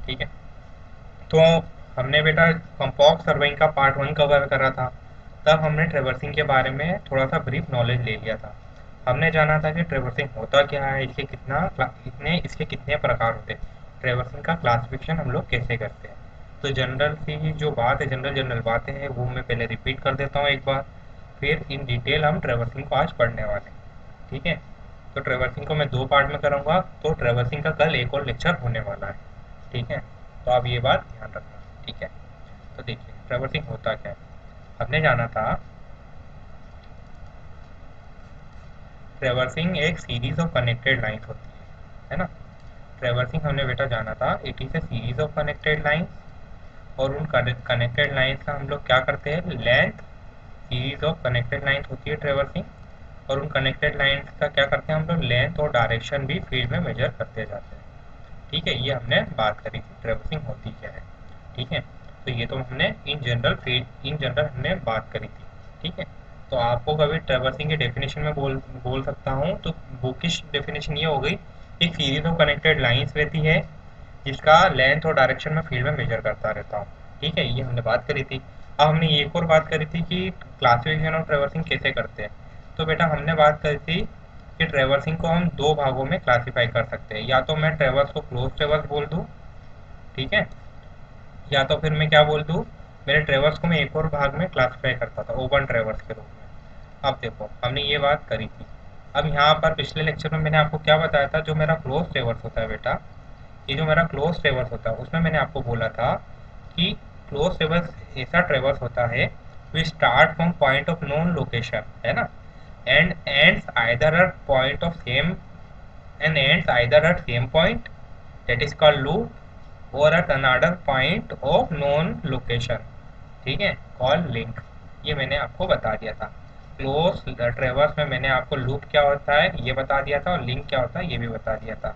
ठीक है। तो हमने बेटा कंपॉक्स सर्विंग का पार्ट 1 कवर करा था। तब हमने ट्रेवर्सिंग के बारे में थोड़ा सा ब्रीफ नॉलेज ले लिया था। हमने जाना था कि ट्रेवर्सिंग होता क्या है, इसके कितने प्रकार होते हैं, ट्रेवर्सिंग का क्लासिफिकेशन हम लोग कैसे करते हैं। तो जनरल सी जो बात है, जनरल जनरल बातें हैं, वो मैं पहले रिपीट कर देता हूँ एक बार, फिर इन डिटेल हम ट्रेवर्सिंग को आज पढ़ने वाले हैं। ठीक है। तो ट्रेवर्सिंग को मैं 2 पार्ट में करूँगा, तो ट्रेवर्सिंग का कल एक और लेक्चर होने वाला है। ठीक है। तो आप ये बात ध्यान रखना। ठीक है। तो देखिए ट्रेवर्सिंग होता क्या है। हमने जाना था ट्रेवर्सिंग एक सीरीज ऑफ कनेक्टेड लाइंस होती है ना। ट्रेवर्सिंग हमने बेटा जाना था it is a series of connected lines. और उन कनेक्टेड लाइंस का हम लोग क्या करते हैं, length, series of connected lines होती है ट्रेवर्सिंग। और उन कनेक्टेड लाइंस का क्या करते हैं हम लोग, लेंथ और डायरेक्शन भी फील्ड में मेजर करते जाते हैं। ठीक है, ये हमने बात करी थी ट्रेवर्सिंग होती क्या है। ठीक है। तो ये तो हमने इन जनरल हमने बात करी थी। ठीक है। तो आपको कभी ट्रेवर्सिंग के डेफिनेशन में बोल सकता हूँ, तो बुकिश डेफिनेशन ये हो गई, एक सीरीज ऑफ कनेक्टेड लाइंस रहती है जिसका लेंथ और डायरेक्शन में फील्ड में मेजर करता रहता हूँ। ठीक है, ये हमने बात करी थी। अब हमने एक और बात करी थी कि क्लासिफिकेशन ऑफ ट्रेवर्सिंग कैसे करते हैं। तो बेटा हमने बात करी थी कि ट्रेवर्सिंग को हम 2 भागों में क्लासीफाई कर सकते हैं, या तो मैं ट्रेवर्स को क्लोज ट्रेवर्स बोल दूँ। ठीक है। या तो फिर मैं क्या बोल दूँ, मेरे ट्रेवर्स को मैं एक और भाग में क्लासीफाई करता था, ओपन ट्रेवर्स के रूप में। अब देखो हमने ये बात करी थी। अब यहाँ पर पिछले लेक्चर में मैंने आपको क्या बताया था, जो मेरा क्लोज ट्रेवर्स होता है बेटा, ये जो मेरा क्लोज ट्रेवर्स होता है उसमें मैंने आपको बोला था कि क्लोज ट्रेवर्स ऐसा ट्रेवर्स होता है we start from point of known location, है ना, and ends either at point of same and ends either at same point, that is called loop, or at another point of known location, ठीक है, call link. ये मैंने आपको बता दिया था। क्लोज ट्रेवर्स में मैंने आपको लूप क्या होता है ये बता दिया था, और लिंक क्या होता है ये भी बता दिया था।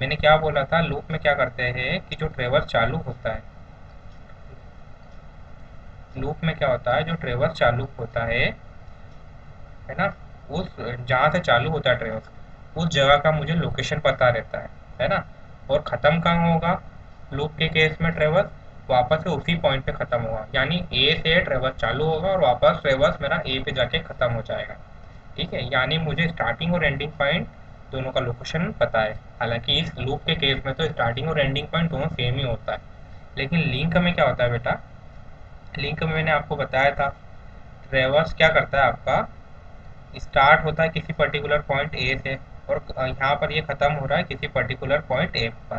मैंने क्या बोला था, लूप में क्या करते हैं कि जो ट्रेवर्स चालू होता है, लूप में क्या होता है, जो ट्रेवर्स चालू होता है ना, उस जहाँ से चालू होता है ट्रेवर्स, उस जगह का मुझे लोकेशन पता रहता है ना। और ख़त्म कहाँ होगा, लूप के केस में ट्रेवर्स वापस से उसी पॉइंट पे ख़त्म होगा, यानी ए से ट्रेवर्स चालू होगा और वापस ट्रेवर्स मेरा ए पे जाके ख़त्म हो जाएगा। ठीक है, यानी मुझे स्टार्टिंग और एंडिंग पॉइंट दोनों का लोकेशन पता है। हालांकि इस लूप के केस में तो स्टार्टिंग और एंडिंग पॉइंट दोनों सेम ही होता है। लेकिन लिंक में क्या होता है बेटा, लिंक में मैंने आपको बताया था, ट्रेवर्स क्या करता है आपका, स्टार्ट होता है किसी पर्टिकुलर पॉइंट ए से, और यहाँ पर ये ख़त्म हो रहा है किसी पर्टिकुलर पॉइंट ए पर।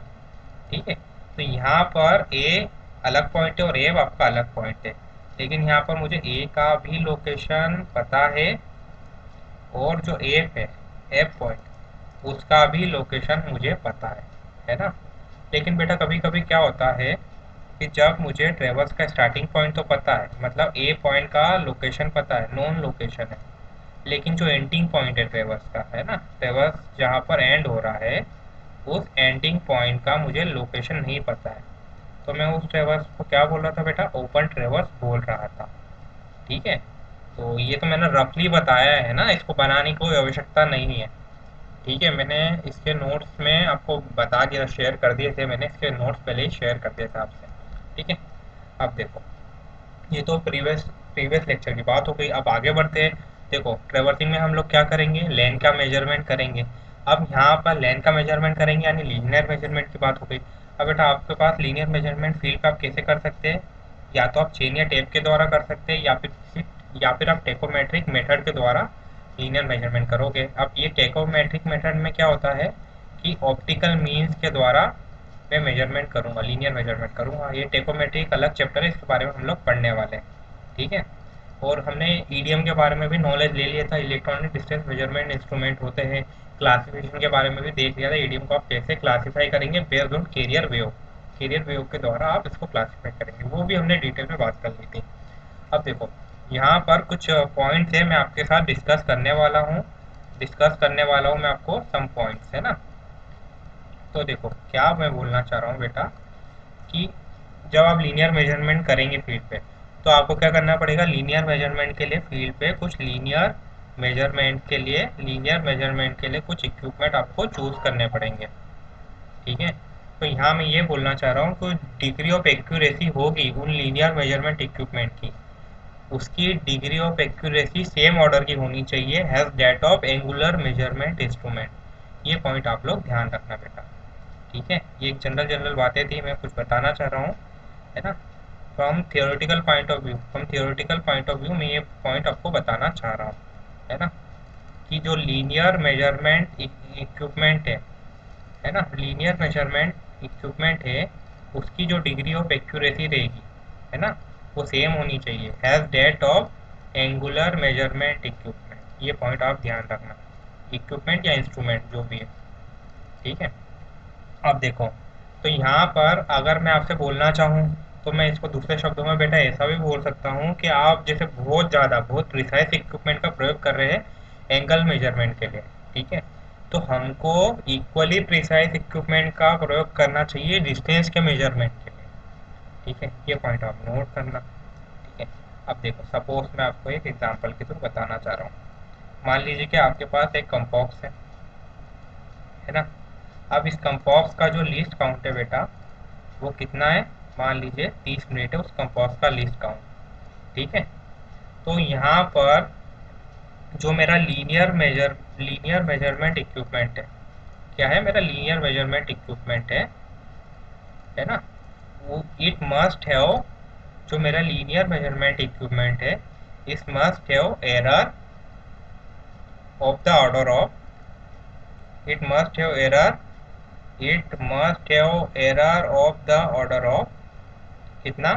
ठीक है। तो यहाँ पर ए अलग पॉइंट है और ए आपका अलग पॉइंट है, लेकिन यहाँ पर मुझे ए का भी लोकेशन पता है, और जो एफ है, एफ पॉइंट, उसका भी लोकेशन मुझे पता है ना। लेकिन बेटा कभी कभी क्या होता है कि जब मुझे ट्रेवर्स का स्टार्टिंग पॉइंट तो पता है, मतलब ए पॉइंट का लोकेशन पता है, नोन लोकेशन है, लेकिन जो एंडिंग पॉइंट है ट्रेवर्स का, है ना, ट्रेवर्स जहाँ पर एंड हो रहा है, उस एंडिंग पॉइंट का मुझे लोकेशन नहीं पता है। तो मैं उस ट्रेवर्स को क्या बोल रहा था बेटा, ओपन ट्रेवर्स बोल रहा था। ठीक है। तो ये तो मैंने रफली बताया है ना, इसको बनाने की कोई आवश्यकता नहीं है। ठीक है, मैंने इसके नोट्स में आपको बता दिया, शेयर कर दिए थे, मैंने इसके नोट्स पहले ही शेयर कर दिए थे आपसे। ठीक है। अब देखो, ये तो प्रीवियस प्रीवियस लेक्चर की बात हो गई। अब आगे बढ़ते हैं। देखो ट्रेवर्सिंग में हम लोग क्या करेंगे, लेन का मेजरमेंट करेंगे। अब यहाँ पर लेन का मेजरमेंट करेंगे यानी लीनियर मेजरमेंट की बात हो गई। अब बेटा आपके पास लीनियर मेजरमेंट फील्ड पे आप कैसे कर सकते हैं, या तो आप चेन या टेप के द्वारा कर सकते हैं, या फिर आप टेकोमेट्रिक मेथड के द्वारा लीनियर मेजरमेंट करोगे। अब ये टेकोमेट्रिक मेथड में क्या होता है कि ऑप्टिकल मीन्स के द्वारा मैं मेजरमेंट करूँगा, लीनियर मेजरमेंट करूँगा। ये टेकोमेट्री एक अलग चैप्टर है, इसके बारे में हम लोग पढ़ने वाले हैं। ठीक है। और हमने ईडीएम के बारे में भी नॉलेज ले लिया था, इलेक्ट्रॉनिक डिस्टेंस मेजरमेंट इंस्ट्रूमेंट होते हैं। क्लासिफिकेशन के बारे में भी देख लिया था, ईडीएम को आप कैसे क्लासीफाई करेंगे बेस्ड ऑन कैरियर वेव के द्वारा आप इसको क्लासीफाई करेंगे, वो भी हमने डिटेल में बात कर ली थी। अब देखो यहाँ पर कुछ पॉइंट्स है मैं आपके साथ डिस्कस करने वाला हूँ मैं आपको सम पॉइंट्स, है ना। तो देखो क्या मैं बोलना चाह रहा हूँ बेटा, कि जब आप लीनियर मेजरमेंट करेंगे फील्ड पे, तो आपको क्या करना पड़ेगा, लीनियर मेजरमेंट के लिए फील्ड पे कुछ लीनियर मेजरमेंट के लिए कुछ इक्विपमेंट आपको चूज करने पड़ेंगे। ठीक है। तो यहाँ मैं ये बोलना चाह रहा हूँ कि डिग्री ऑफ एक्यूरेसी होगी उन लीनियर मेजरमेंट इक्विपमेंट की, उसकी degree of accuracy same order की होनी चाहिए has that of angular measurement instrument. ये पॉइंट आप लोग ध्यान रखना बेटा। ठीक है, ये एक जनरल जनरल बातें थी, मैं कुछ बताना चाह रहा हूँ, है ना। From theoretical point of view मैं ये पॉइंट आपको बताना चाह रहा हूँ, है ना, कि जो लीनियर मेजरमेंट इक्विपमेंट है ना, लीनियर मेजरमेंट इक्विपमेंट है, उसकी जो डिग्री ऑफ एक्यूरेसी रहेगी, है ना, वो सेम होनी चाहिए has date of angular measurement equipment. ये पॉइंट आप ध्यान रखना, इक्विपमेंट या इंस्ट्रूमेंट जो भी है। ठीक है, अब देखो, तो यहाँ पर अगर मैं आपसे बोलना चाहूँ तो मैं इसको दूसरे शब्दों में बेटा ऐसा भी बोल सकता हूँ कि आप जैसे बहुत प्रिसाइज इक्विपमेंट का प्रयोग कर रहे हैं एंगल मेजरमेंट के लिए, ठीक है, तो हमको इक्वली प्रिसाइज इक्विपमेंट का प्रयोग करना चाहिए डिस्टेंस के मेजरमेंट के लिए। ठीक है, ये पॉइंट आप नोट करना। ठीक है, अब देखो, सपोज मैं आपको एक एग्जांपल के थ्रू बताना चाह रहा हूँ। मान लीजिए कि आपके पास एक कंपॉक्स है ना। अब इस कंपॉक्स का जो लीस्ट काउंट है बेटा, वो कितना है, मान लीजिए 30 मिनट है उस कंपॉक्स का लीस्ट काउंट। ठीक है, तो यहाँ पर जो मेरा लीनियर मेजरमेंट इक्विपमेंट है, क्या है मेरा लीनियर मेजरमेंट इक्विपमेंट है ना, वो इट मस्ट हैव, जो मेरा लीनियर मेजरमेंट इक्विपमेंट है, इस must have error of the order of, it must have error, it must have error of the order of कितना,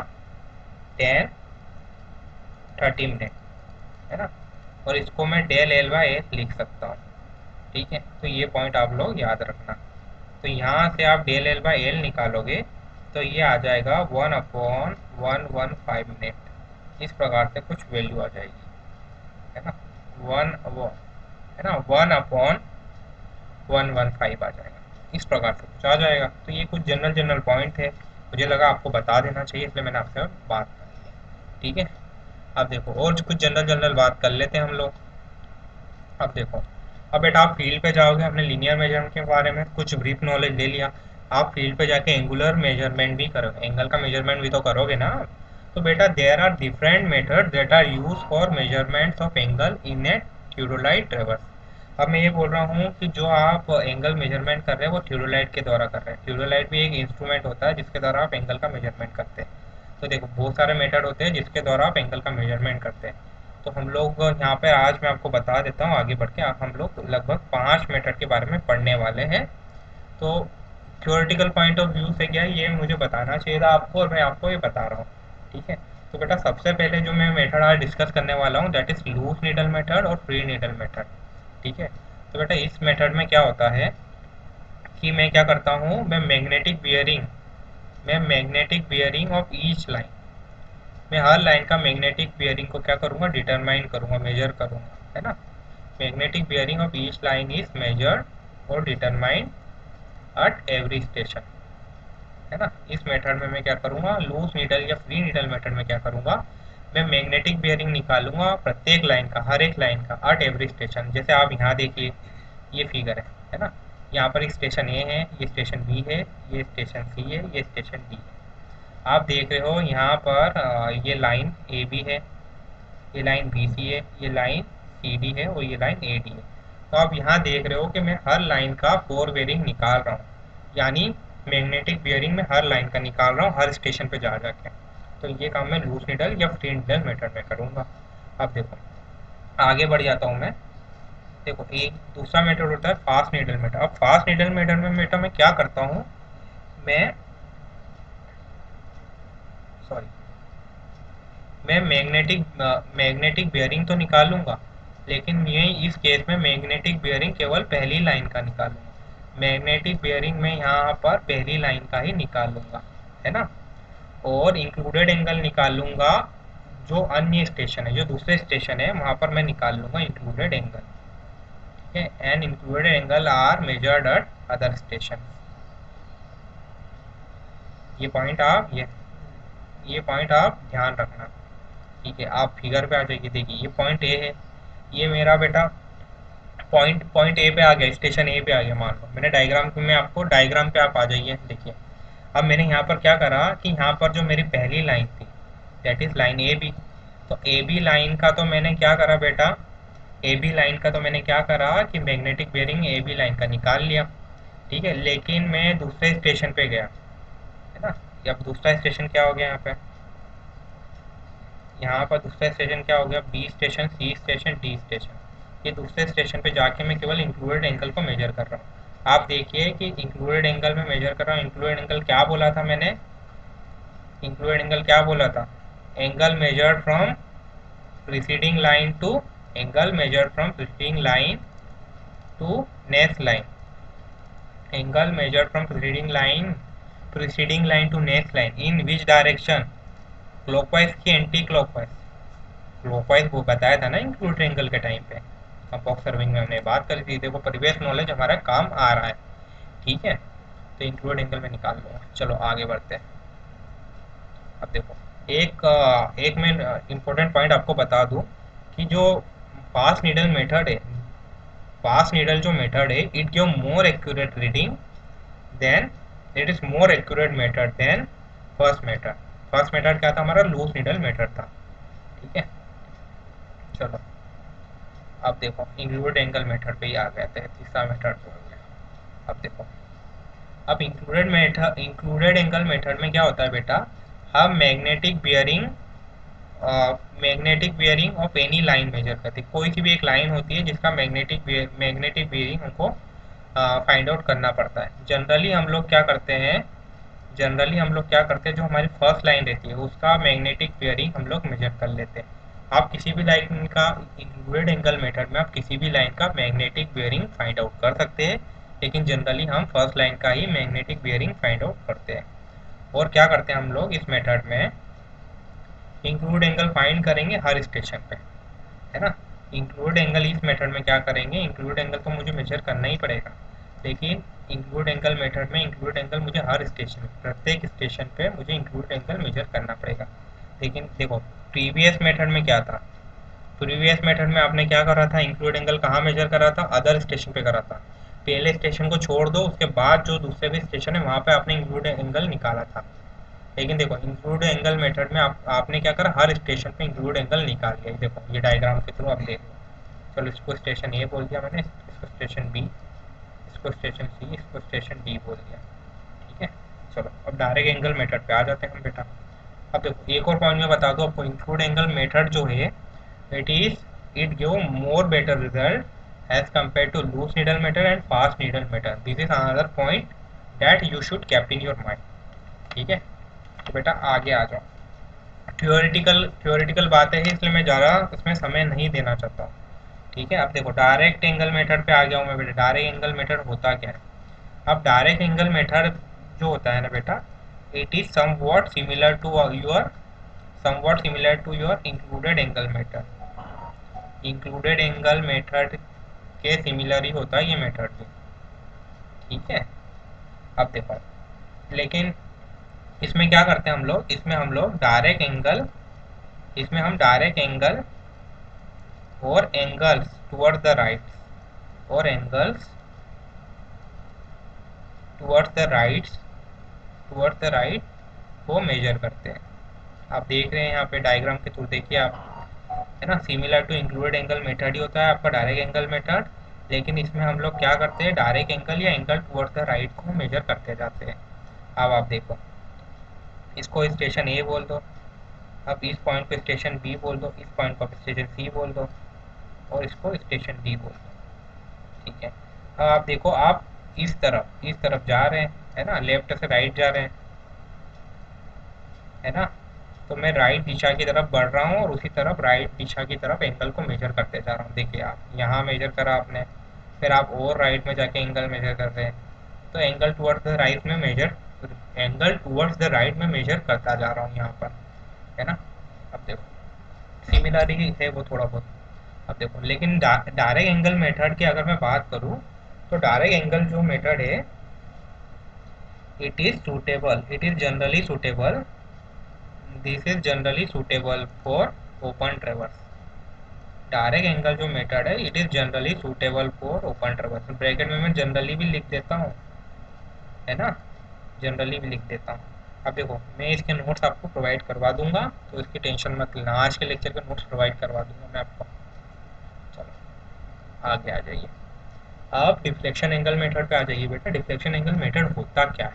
10 30 मिनट, है ना, और इसको मैं डेल एल बाई एस लिख सकता हूँ। ठीक है, तो ये पॉइंट आप लोग याद रखना। तो यहाँ से आप डेल एल बाई एल निकालोगे तो ये आ जाएगा 1/115 मिनट, इस प्रकार से कुछ वैल्यू आ जाएगी, है ना, वन वो है ना 1/115 आ जाएगा, इस प्रकार से कुछ आ जाएगा। तो ये कुछ जनरल जनरल पॉइंट है, मुझे लगा आपको बता देना चाहिए, इसलिए मैंने आपसे बात कर ली। ठीक है, अब देखो और कुछ जनरल जनरल बात कर लेते हैं हम लोग। अब देखो, अब बेटा आप फील्ड पे जाओगे, हमने लीनियर मेजरमेंट के बारे में कुछ ब्रीफ नॉलेज ले लिया, आप फील्ड पे जाके एंगुलर मेजरमेंट भी करोगे, एंगल का मेजरमेंट भी तो करोगे ना। तो बेटा there are different method that are use for measurements of angle in a theodolite traverse. अब मैं ये बोल रहा हूँ कि जो आप एंगल मेजरमेंट कर रहे हैं वो थियोडोलाइट के द्वारा कर रहे हैं। थियोडोलाइट भी एक इंस्ट्रूमेंट होता है जिसके द्वारा आप एंगल का मेजरमेंट करते हैं। तो देखो, बहुत सारे मेथड होते हैं जिसके द्वारा आप एंगल का मेजरमेंट करते हैं। तो हम लोग यहाँ पे आज मैं आपको बता देता हूँ, आगे बढ़ के हम लोग लगभग 5 मेथड के बारे में पढ़ने वाले हैं। तो थ्योरेटिकल पॉइंट ऑफ व्यू से क्या है, ये मुझे बताना चाहिए था आपको और मैं आपको ये बता रहा हूँ। ठीक है, तो बेटा सबसे पहले जो मैं मेथड आज डिस्कस करने वाला हूँ that is loose needle method और फ्री नीडल मेथड। ठीक है, तो बेटा इस मेथड में क्या होता है कि मैं क्या करता हूँ, मैं magnetic bearing of each line, मैं हर लाइन का मैग्नेटिक बियरिंग को क्या करूँगा, डिटरमाइन करूँगा, मेजर करूँगा, है ना। Magnetic bearing of each line is measured और डिटरमाइन एट एवरी स्टेशन, है ना। इस मेथड में मैं क्या करूँगा, लूज नीडल या फ्री नीडल मेथड में क्या करूँगा, मैं मैग्नेटिक बियरिंग निकालूंगा प्रत्येक लाइन का, हर एक लाइन का एट एवरी स्टेशन। जैसे आप यहाँ देखिए, ये फिगर है ना, यहाँ पर एक स्टेशन ए है, ये स्टेशन बी है, ये स्टेशन सी है, ये स्टेशन डी है। आप देख रहे हो यहाँ पर ये लाइन ए बी है, ये लाइन बी सी है, ये लाइन सी डी है और ये लाइन ए डी है। तो आप यहाँ देख रहे हो कि मैं हर लाइन का कोर बेरिंग निकाल रहा हूँ, यानी मैग्नेटिक बियरिंग में हर लाइन का निकाल रहा हूँ हर स्टेशन पे जा जाके। तो ये काम मैं लूज नीडल या फ्री नीडल मेथड में करूँगा। अब देखो, आगे बढ़ जाता हूँ मैं। देखो, एक दूसरा मेथड होता है फास्ट नीडल मेथड। अब फास्ट नीडल मेथड में बेटा मैं क्या करता हूँ, मैं सॉरी मैं मैग्नेटिक बियरिंग तो निकालूंगा, लेकिन ये इस केस में मैग्नेटिक बियरिंग केवल पहली लाइन का निकालूंगा। मैग्नेटिक बियरिंग में यहाँ पर पहली लाइन का ही निकालूंगा, है ना, और इंक्लूडेड एंगल निकालूंगा जो अन्य स्टेशन है, जो दूसरे स्टेशन है वहाँ पर मैं निकाल लूंगा इंक्लूडेड एंगल। ठीक है, and included angle are measured at other station. ये पॉइंट आप ये पॉइंट आप ध्यान रखना। ठीक है, आप फिगर पे आ जाइए, देखिए ये पॉइंट ए है, ये मेरा बेटा पॉइंट पॉइंट ए पे आ गया, स्टेशन ए पे आ गया मान लो, मैंने डायग्राम में आपको, डायग्राम पे आप आ जाइए, देखिए अब मैंने यहाँ पर क्या करा कि यहाँ पर जो मेरी पहली लाइन थी that is line A B, तो ए बी लाइन का तो मैंने क्या करा बेटा, ए बी लाइन का तो मैंने क्या करा कि magnetic bearing A B line का निकाल लिया, ठीक है। लेकिन मैं दूसरे स्टेशन पे गया, है ना, अब दूसरा स्टेशन क्या हो गया यहाँ पे, यहाँ पर दूसरा स्टेशन क्या हो गया, B station, C station, D station. ये दूसरे स्टेशन पे जाके मैं केवल इंक्लूडेड एंगल को मेजर कर रहा हूँ। आप देखिए कि इंक्लूडेड एंगल में मेजर कर रहा हूँ। इंक्लूडेड एंगल क्या बोला था मैंने, इंक्लूडेड एंगल क्या बोला था, angle measured from preceding line to, angle measured from preceding line to next line, angle measured from preceding line to next line in which direction, clockwise की एंटी क्लॉकवाइज, क्लॉकवाइज वो बताया था ना include angle के time पे, compass surveying में हमने बात करी थी। देखो प्रीवियस नॉलेज हमारा काम आ रहा है, ठीक है। तो इंक्लूड एंगल में निकाल लो। चलो आगे बढ़ते हैं। अब देखो एक मैं इम्पोर्टेंट पॉइंट आपको बता दूं कि जो पास नीडल मेथड है, पास नीडल जो मेथड है, it give more accurate reading than, it is more accurate method than first method. First method क्या था हमारा, लूज नीडल मेथड था, ठीक है। चलो अब देखो इंक्लूडेड एंगल मेथड पे ही आ गए थे, तीसरा मेथड हो गया। अब देखो, अब इंक्लूडेड एंगल मेथड में क्या होता है बेटा, हम magnetic bearing of any line measure करते हैं। कोई सी भी एक लाइन होती है जिसका मैग्नेटिक बियरिंग हमको फाइंड आउट करना पड़ता है। जनरली हम लोग क्या करते हैं, जो हमारी फर्स्ट लाइन रहती है उसका मैग्नेटिक बियरिंग हम लोग मेजर कर लेते हैं। आप किसी भी लाइन का, इंक्लूडेड एंगल मेथड में आप किसी भी लाइन का मैग्नेटिक बियरिंग फाइंड आउट कर सकते हैं, लेकिन जनरली हम फर्स्ट लाइन का ही मैग्नेटिक बियरिंग फाइंड आउट करते हैं। और क्या करते हैं हम लोग इस मेथड में, इंक्लूड एंगल फाइंड करेंगे हर स्टेशन पे, है ना। इंक्लूड एंगल इस मेथड में क्या करेंगे, इंक्लूड एंगल तो मुझे मेजर करना ही पड़ेगा, लेकिन इंक्लूड एंगल मेथड में इंक्लूड एंगल मुझे हर स्टेशन, प्रत्येक स्टेशन पे मुझे इंक्लूड एंगल मेजर करना पड़ेगा। लेकिन देखो प्रीवियस मेथड में क्या था, प्रीवियस मेथड में आपने क्या करा था, इंक्लूड एंगल कहाँ मेजर करा था, अदर स्टेशन पे करा था। पहले स्टेशन को छोड़ दो, उसके बाद जो दूसरे भी स्टेशन है वहाँ पे आपने इंक्लूड एंगल निकाला था। लेकिन देखो इंक्लूड एंगल मेथड में आपने क्या करा, हर स्टेशन पे इंक्लूड एंगल निकाल लिया। देखो ये डायग्राम के थ्रू आप देख लो। चलो इसको स्टेशन ए बोल दिया मैंने, इसको स्टेशन बी, इसको स्टेशन सी, इसको स्टेशन डी बोल दिया, ठीक है। चलो अब डायरेक्ट एंगल मेथड पे आ जाते हैं हम बेटा। अब देखो एक और पॉइंट में बता दो आपको, इंक्लूड एंगल मेथड जो है, it give more better result as compared to loose needle method and fast needle method. This is another point that you should keep in your mind, ठीक है। तो बेटा आगे आ जाओ। थ्योरेटिकल बातें हैं इसलिए मैं ज़्यादा इसमें समय नहीं देना चाहता हूँ, ठीक है। अब देखो डायरेक्ट एंगल मेथड पे आ गया हूँ मैं बेटा। डायरेक्ट एंगल मेथड होता क्या है, अब डायरेक्ट एंगल मेथड जो होता है ना बेटा, it is somewhat similar to your included angle method. Included angle method के सिमिलर ही होता है ये मेथड भी, ठीक है। अब देखो लेकिन इसमें क्या करते हैं हम लोग, इसमें हम डायरेक्ट एंगल और एंगल्स टुवर्ड द राइट, और एंगल्स टुवर्ड द राइट को मेजर करते हैं। आप देख रहे हैं यहाँ पे डायग्राम के थ्रू, देखिए आप, है ना, similar to included angle method ही होता है आपका डायरेक्ट एंगल मेथड। लेकिन इसमें हम लोग क्या करते हैं, डायरेक्ट एंगल या एंगल टुवर्ड द राइट को मेजर करते जाते हैं। अब आप देखो इसको स्टेशन ए बोल दो, अब इस पॉइंट को स्टेशन बी बोल दो, इस पॉइंट को स्टेशन सी बोल दो, और इसको स्टेशन डी बोल दो, ठीक है। अब आप देखो आप इस तरफ जा रहे हैं, है ना, लेफ्ट से राइट जा रहे हैं, है ना। तो मैं राइट दिशा की तरफ बढ़ रहा हूँ और उसी तरफ राइट दिशा की तरफ एंगल को मेजर करते जा रहा हूँ। देखिए आप यहाँ मेजर करा आपने, फिर आप और राइट में जाके एंगल मेजर कर रहे हैं, तो एंगल टुवर्ड्स द राइट में मेजर करता जा रहा हूँ यहाँ पर, है ना। अब देखो सिमिलर ही है वो थोड़ा बहुत। अब देखो लेकिन डायरेक्ट एंगल मेथड की अगर मैं बात करूँ, तो डायरेक्ट एंगल जो मेथड है, it is generally suitable for open ट्रेवर्स, direct angle जो मेथड है it is generally suitable for open ट्रेवर्स। Bracket में मैं जनरली भी लिख देता हूँ, है ना, जनरली भी लिख देता हूँ। अब देखो मैं इसके नोट्स आपको प्रोवाइड करवा दूंगा, तो इसकी टेंशन मत लेना, आज के लेक्चर के नोट्स प्रोवाइड करवा दूंगा मैं आपको। चलो आगे आ जाइए। अब डिफ्लेक्शन एंगल मेथड पे आ जाइए बेटा। डिफ्लेक्शन एंगल मेथड होता क्या है?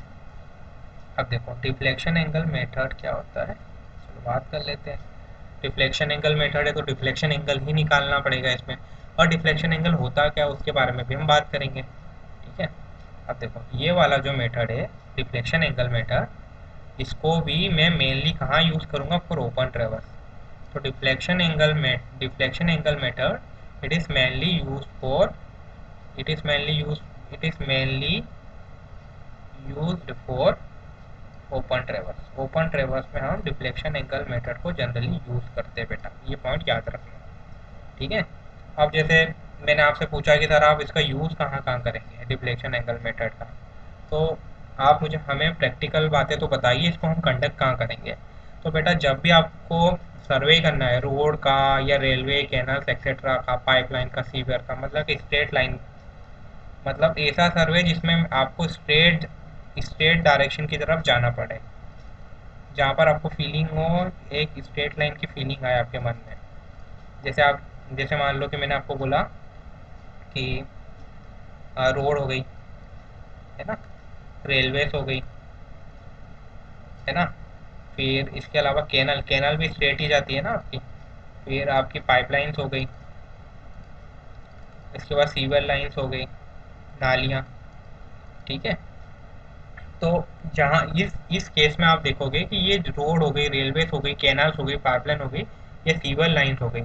अब देखो डिफ्लेक्शन एंगल मेथड क्या होता है, चलो बात कर लेते हैं। डिफ्लेक्शन एंगल मेथड है तो डिफ्लेक्शन एंगल ही निकालना पड़ेगा इसमें, और डिफ्लेक्शन एंगल होता क्या उसके बारे में भी हम बात करेंगे, ठीक है। अब देखो ये वाला जो मेथड है डिफ्लेक्शन एंगल मेथड, इसको भी मैं मेनली कहाँ यूज़ करूँगा, फॉर ओपन ट्रेवर्स। तो deflection angle method it is mainly use for it is mainly used for open traverse. Open traverse में हम डिफ्लेक्शन एंगल मेथड को जनरली यूज़ करते हैं बेटा, ये पॉइंट याद रखना, ठीक है। अब जैसे मैंने आपसे पूछा कि सर आप इसका यूज़ कहाँ कहाँ करेंगे डिफ्लेक्शन एंगल मेथड का, तो आप मुझे हमें प्रैक्टिकल बातें तो बताइए, इसको हम कंडक्ट कहाँ करेंगे। तो बेटा जब भी आपको सर्वे करना है रोड का या रेलवे कैनल्स एक्सेट्रा का, पाइपलाइन का, सीवर का, मतलब कि स्ट्रेट लाइन, मतलब ऐसा सर्वे जिसमें आपको स्ट्रेट स्ट्रेट डायरेक्शन की तरफ जाना पड़े, जहाँ पर आपको फीलिंग हो, एक स्ट्रेट लाइन की फीलिंग आए आपके मन में। जैसे मान लो कि मैंने आपको बोला कि रोड हो गई, है ना, रेलवेज हो गई, है ना, फिर इसके अलावा कैनल कैनल भी स्ट्रेट ही जाती है ना आपकी, फिर आपकी पाइपलाइंस हो गई, इसके बाद सीवर लाइंस हो गई, नालियाँ, ठीक है। तो जहाँ इस केस में आप देखोगे कि ये रोड हो गई, रेलवेज हो गई, कैनाल्स हो गई, पाइपलाइन हो गई, ये सीवर लाइंस हो गई।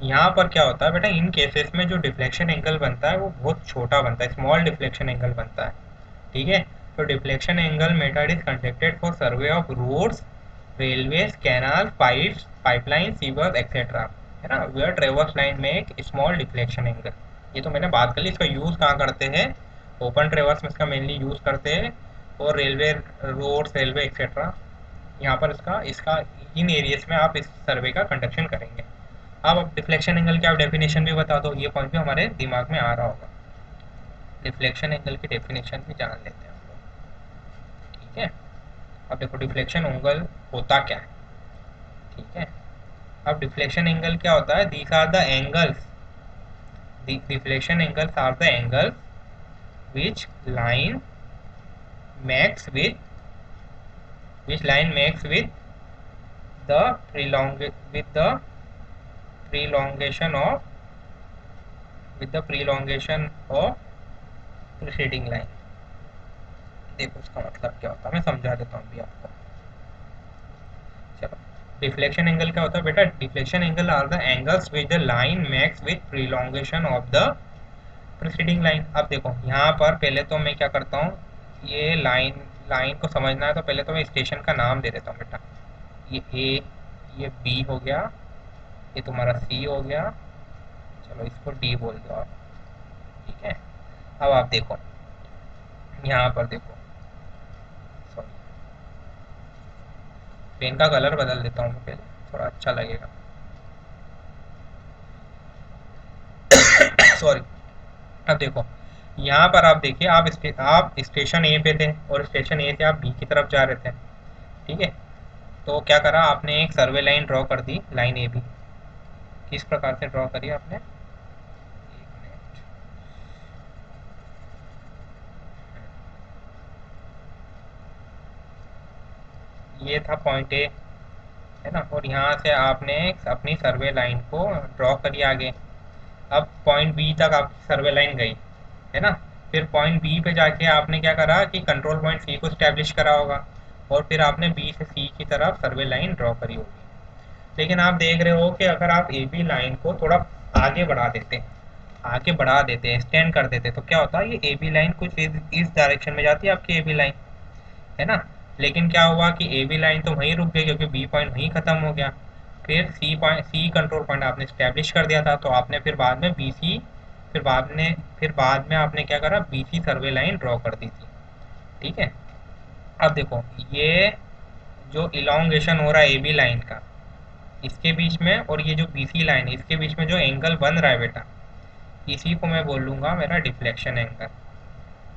यहाँ पर क्या होता है बेटा, इन केसेस में जो डिफ्लेक्शन एंगल बनता है वो बहुत छोटा बनता है, स्मॉल डिफ्लेक्शन एंगल बनता है, ठीक है। तो deflection angle method is conducted for survey of roads, railways, canal, pipes, pipeline, sewers etcetera, है ना, वेयर ट्रेवर्स लाइन में एक स्मॉल डिफ्लेक्शन एंगल। ये तो मैंने बात कर ली, इसका यूज़ कहाँ करते हैं, ओपन ट्रेवर्स में इसका मेनली यूज़ करते हैं, और रेलवे, रोड्स, रेलवे एक्सेट्रा, यहाँ पर इसका इसका इन एरियाज में आप इस सर्वे का कंडक्शन करेंगे। अब डिफ्लेक्शन एंगल की आप डेफिनेशन भी बता दो, ये पॉइंट भी हमारे दिमाग में आ रहा होगा। डिफ्लेक्शन एंगल की डेफिनेशन भी जान लेते हैं हम लोग, ठीक है। अब देखो डिफ्लेक्शन एंगल होता क्या है, ठीक है। अब डिफ्लेक्शन एंगल क्या होता है, these are the angles, deflection angles are the angles which line makes with which line makes the prolongation of preceding line। देखो इसका मतलब क्या होता है, मैं समझा देता हूँ अभी आपको। चलो डिफ्लेक्शन एंगल क्या होता है बेटा, deflection angle are the angles with the line makes with prolongation of the preceding line. अब देखो यहाँ पर पहले तो मैं क्या करता हूँ, ये लाइन लाइन को समझना है तो पहले तो मैं स्टेशन का नाम दे देता हूँ बेटा। ये ए, ये बी हो गया, ये तुम्हारा सी हो गया, चलो इसको डी बोल दो आप, ठीक है। अब आप देखो यहाँ पर देखो, सॉरी पेन का कलर बदल देता हूँ मैं पहले, थोड़ा अच्छा लगेगा। सॉरी। अब देखो यहाँ पर आप देखिए, आप स्टेशन ए पे थे और स्टेशन ए से आप बी की तरफ जा रहे थे, ठीक है। तो क्या करा आपने, एक सर्वे लाइन ड्रॉ कर दी, लाइन ए बी। किस प्रकार से ड्रॉ करी आपने, एक मिनट, ये था पॉइंट ए, है ना, और यहाँ से आपने अपनी सर्वे लाइन को ड्रॉ करी आगे। अब पॉइंट बी तक आपकी सर्वे लाइन गई, है ना। फिर पॉइंट बी पे जाके आपने क्या करा कि कंट्रोल पॉइंट सी को स्टैब्लिश करा होगा, और फिर आपने बी से सी की तरफ सर्वे लाइन ड्रॉ करी होगी। लेकिन आप देख रहे हो कि अगर आप ए बी लाइन को थोड़ा आगे बढ़ा देते, एक्सटेंड कर देते, तो क्या होता है, ये ए बी लाइन कुछ इस डायरेक्शन में जाती है आपकी ए बी लाइन, है ना। लेकिन क्या हुआ कि ए बी लाइन तो वहीं रुक गई क्योंकि बी पॉइंट वहीं ख़त्म हो गया। फिर सी कंट्रोल पॉइंट आपने स्टैब्लिश कर दिया था, तो आपने फिर बाद में बी सी, फिर बाद में आपने क्या करा, B C survey line draw कर दी थी, ठीक है। अब देखो ये जो इलांगेशन हो रहा है ए बी लाइन का, इसके बीच में और ये जो BC लाइन है इसके बीच में जो एंगल बन रहा है बेटा, इसी को मैं बोल लूँगा मेरा डिफ्लेक्शन एंगल।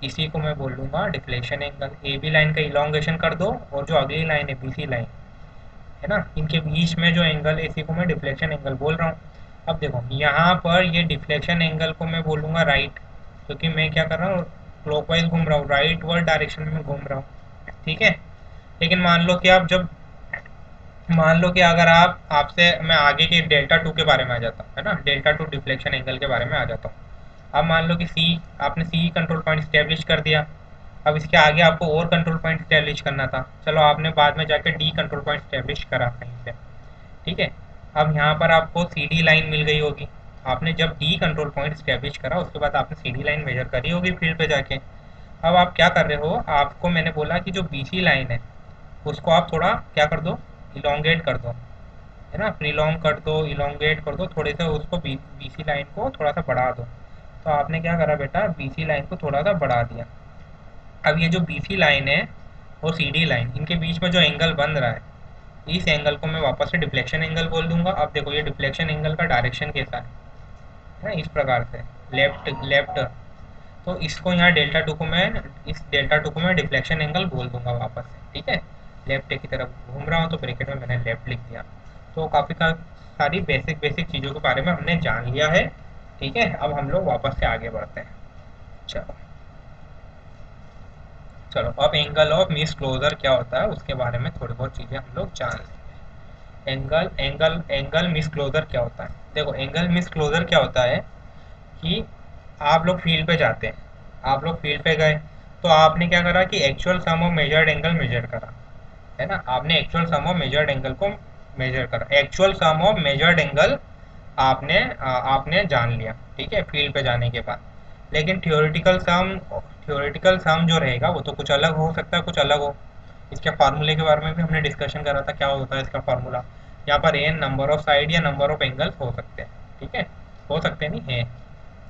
इसी को मैं बोल लूँगा डिफ्लेक्शन एंगल। AB लाइन का इलोंगेशन कर दो और जो अगली लाइन है BC लाइन, है ना, इनके बीच में जो एंगल है इसी को मैं डिफ्लेक्शन एंगल बोल रहा हूँ। अब देखो यहाँ पर ये डिफ्लेक्शन एंगल को मैं बोलूँगा राइट, क्योंकि मैं क्या कर रहा हूँ, क्लॉकवाइज घूम रहा हूँ, राइट वर्ड डायरेक्शन में घूम रहा हूँ, ठीक है। लेकिन मान लो कि अगर आपसे मैं आगे के डेल्टा 2 के बारे में आ जाता हूँ, है ना, डेल्टा 2 डिफ्लेक्शन एंगल के बारे में आ जाता हूँ। अब मान लो कि आपने सी कंट्रोल पॉइंट स्टेब्लिश कर दिया। अब इसके आगे आपको और कंट्रोल पॉइंट स्टेब्लिश करना था, चलो आपने बाद में जाके डी कंट्रोल पॉइंट स्टेब्लिश करा कहीं पे, ठीक है। अब यहाँ पर आपको CD लाइन मिल गई होगी। आपने जब डी कंट्रोल पॉइंट स्टेब्लिश करा उसके बाद आपने CD लाइन मेजर करी होगी फील्ड पे जाके। अब आप क्या कर रहे हो, आपको मैंने बोला कि जो BC लाइन है उसको आप थोड़ा क्या कर दो, इलोंगेट कर दो, है ना, प्रीलोंग कर दो, इलोंगेट कर दो थोड़े से, उसको BC लाइन को थोड़ा सा बढ़ा दो। तो आपने क्या करा बेटा, BC लाइन को थोड़ा सा बढ़ा दिया। अब ये जो BC लाइन है और CD लाइन, इनके बीच में जो एंगल बन रहा है, इस एंगल को मैं वापस से डिफ्लेक्शन एंगल बोल दूंगा। अब देखो ये डिफ्लेक्शन एंगल का डायरेक्शन कैसा है ना, इस प्रकार से लेफ्ट लेफ्ट। तो इसको यहाँ डेल्टा टू को मैं डिफ्लेक्शन एंगल बोल दूंगा वापस से, ठीक है। लेफ्ट की तरफ घूम रहा हूँ तो ब्रैकेट में मैंने लेफ्ट लिख दिया। तो काफ़ी सारी बेसिक बेसिक चीज़ों के बारे में हमने जान लिया है, ठीक है। अब हम लोग वापस से आगे बढ़ते हैं। चलो चलो अब एंगल ऑफ मिस क्लोजर क्या होता है उसके बारे में थोड़ी बहुत चीज़ें हम लोग जान लें। एंगल मिस क्लोजर क्या होता है, देखो एंगल मिस क्लोजर क्या होता है कि आप लोग फील्ड पे जाते हैं, आप लोग फील्ड पे गए, तो आपने क्या करा कि actual sum of measured angle measure करा, है ना, आपने actual sum of measured angle को मेजर करा, actual sum of measured angle आपने जान लिया, ठीक है, फील्ड पे जाने के बाद। लेकिन थ्योरेटिकल सम जो रहेगा वो तो कुछ अलग हो सकता है, कुछ अलग हो। इसके फार्मूले के बारे में भी हमने डिस्कशन करा था, क्या होता है इसका फार्मूला। यहाँ पर एन नंबर ऑफ साइड या नंबर ऑफ एंगल्स हो सकते हैं, ठीक है, हो सकते नहीं है,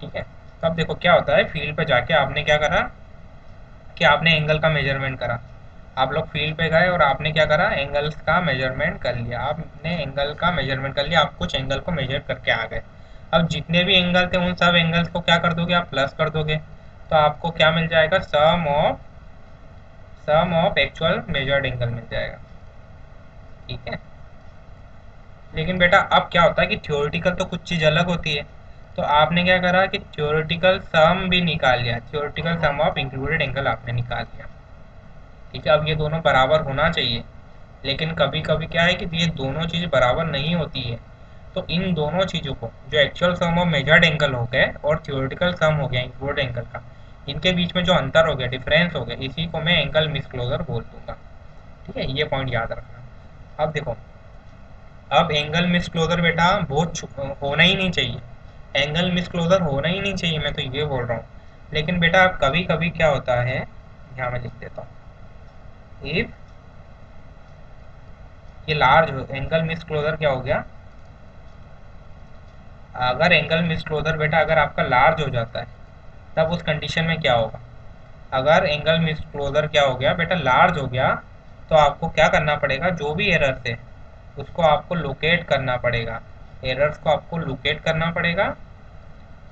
ठीक है। तो अब देखो क्या होता है, फील्ड पे जाके आपने क्या करा कि आपने एंगल का मेजरमेंट करा। आप लोग फील्ड पे गए और आपने क्या करा, एंगल्स का मेजरमेंट कर लिया। आपने एंगल का मेजरमेंट कर लिया, आप कुछ एंगल को मेजर करके आ गए। अब जितने भी एंगल थे उन सब एंगल्स को क्या कर दोगे, आप प्लस कर दोगे। तो आपको क्या मिल जाएगा, सम ऑफ एक्चुअल मेजर्ड एंगल मिल जाएगा, ठीक है। लेकिन बेटा अब क्या होता है कि थ्योरेटिकल तो कुछ चीज़ अलग होती है। तो आपने क्या करा कि थ्योरेटिकल सम भी निकाल लिया, theoretical sum of included angle आपने निकाल लिया, ठीक है। अब ये दोनों बराबर होना चाहिए, लेकिन कभी कभी क्या है कि ये दोनों चीज़ बराबर नहीं होती है। तो इन दोनों चीज़ों को, जो actual sum of measured angle हो गए और थ्योरेटिकल सम हो गया इंक्लूडेड एंगल का, इनके बीच में जो अंतर हो गया, डिफरेंस हो गया, इसी को मैं एंगल मिसक्लोजर बोल दूंगा, ठीक है। ये पॉइंट याद रखना। अब देखो, अब एंगल मिस क्लोजर बेटा होना ही नहीं चाहिए, एंगल मिस क्लोजर होना ही नहीं चाहिए, मैं तो ये बोल रहा हूँ। लेकिन बेटा कभी कभी क्या होता है, यहाँ मैं लिख देता हूँ, इफ ये लार्ज हो, एंगल मिस क्लोजर क्या हो गया, अगर एंगल मिस क्लोजर बेटा अगर आपका लार्ज हो जाता है, तब उस कंडीशन में क्या होगा, अगर एंगल मिस क्लोजर क्या हो गया बेटा, लार्ज हो गया, तो आपको क्या करना पड़ेगा, जो भी एरर है उसको आपको लोकेट करना पड़ेगा, एरर्स को आपको लोकेट करना पड़ेगा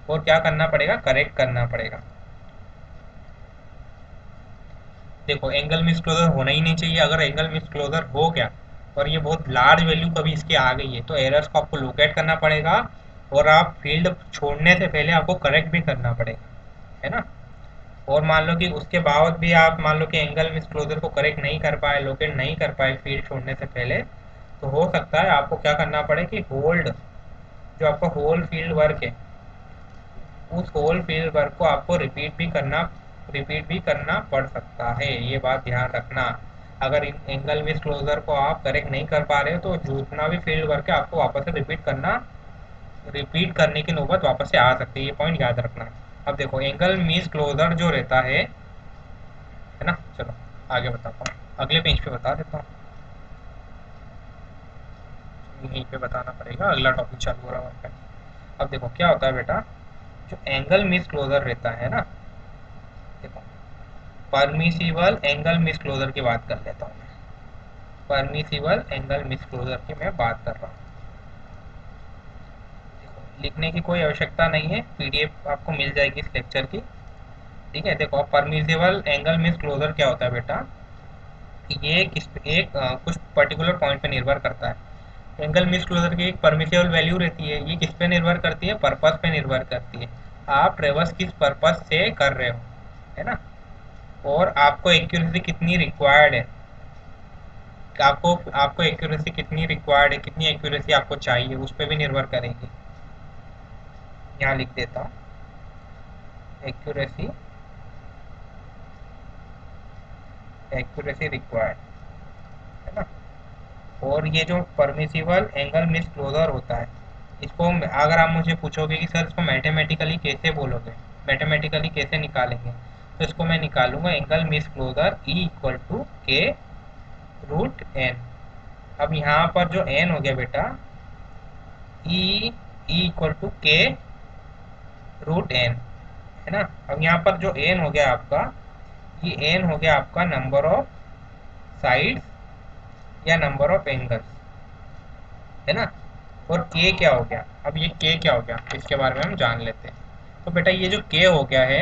और क्या करना पड़ेगा, करेक्ट करना पड़ेगा। देखो एंगल मिस क्लोजर होना ही नहीं चाहिए, अगर एंगल मिस क्लोजर हो गया और ये बहुत लार्ज वैल्यू कभी इसकी आ गई है, तो एरर्स को आपको लोकेट करना पड़ेगा और आप फील्ड छोड़ने से पहले आपको करेक्ट भी करना पड़ेगा, है ना। और मान लो कि उसके बाद भी आप मान लो कि एंगल मिस क्लोजर को करेक्ट नहीं कर पाए, लोकेट नहीं कर पाए फील्ड छोड़ने से पहले, तो हो सकता है आपको क्या करना पड़े कि जो आपका होल फील्ड वर्क है, उस होल फील्ड वर्क को आपको रिपीट भी करना पड़ सकता है, ये बात ध्यान रखना। अगर एंगल मिस क्लोजर को आप करेक्ट नहीं कर पा रहे हो तो जितना भी फील्ड वर्क है आपको वापस से रिपीट करने की नौबत वापस से आ सकती है, ये पॉइंट याद रखना। अब देखो एंगल मिस क्लोजर जो रहता है ना, चलो आगे बताता हूँ, अगले पेज पे बता देता हूँ, यहीं पे बताना पड़ेगा, अगला टॉपिक चालू हो रहा है। अब देखो क्या होता है बेटा, जो एंगल मिस क्लोजर रहता है ना, देखो परमिसिबल एंगल मिस क्लोजर की बात कर लेता हूँ, परमिसिबल एंगल मिस क्लोजर की मैं बात कर रहा हूँ। लिखने की कोई आवश्यकता नहीं है, पीडीएफ आपको मिल जाएगी इस लेक्चर की। ठीक है, देखो, परमिसिबल एंगल मीन्स क्लोजर क्या होता है बेटा, ये कुछ पर्टिकुलर पॉइंट पे निर्भर करता है। एंगल मीन्स क्लोजर की एक परमिसिबल वैल्यू रहती है, ये किस पे निर्भर करती है, पर्पस पे निर्भर करती है, आप ट्रेवर्स किस पर्पस से कर रहे हो, है ना, और आपको एक्यूरेसी कितनी रिक्वायर्ड है, आपको आपको एक्यूरेसी कितनी रिक्वायर्ड है, कितनी एक्यूरेसी आपको चाहिए, उस पर भी निर्भर करेगी। यहाँ लिख देता हूँ, एक्यूरेसी एक्यूरेसी रिक्वायर्ड, है ना। और ये जो परमिसिबल एंगल मिस क्लोजर होता है, इसको अगर आप मुझे पूछोगे कि सर इसको मैथमेटिकली कैसे बोलोगे, मैथमेटिकली कैसे निकालेंगे, तो इसको मैं निकालूंगा angle misclosure E equal to K root N. अब यहाँ पर जो एन हो गया बेटा, E equal to K root N, है ना। अब यहाँ पर जो एन हो गया आपका, ये एन हो गया आपका नंबर ऑफ साइड्स या नंबर ऑफ एंगल्स, है ना। और के क्या हो गया, अब ये के क्या हो गया, इसके बारे में हम जान लेते हैं। तो बेटा ये जो के हो गया है,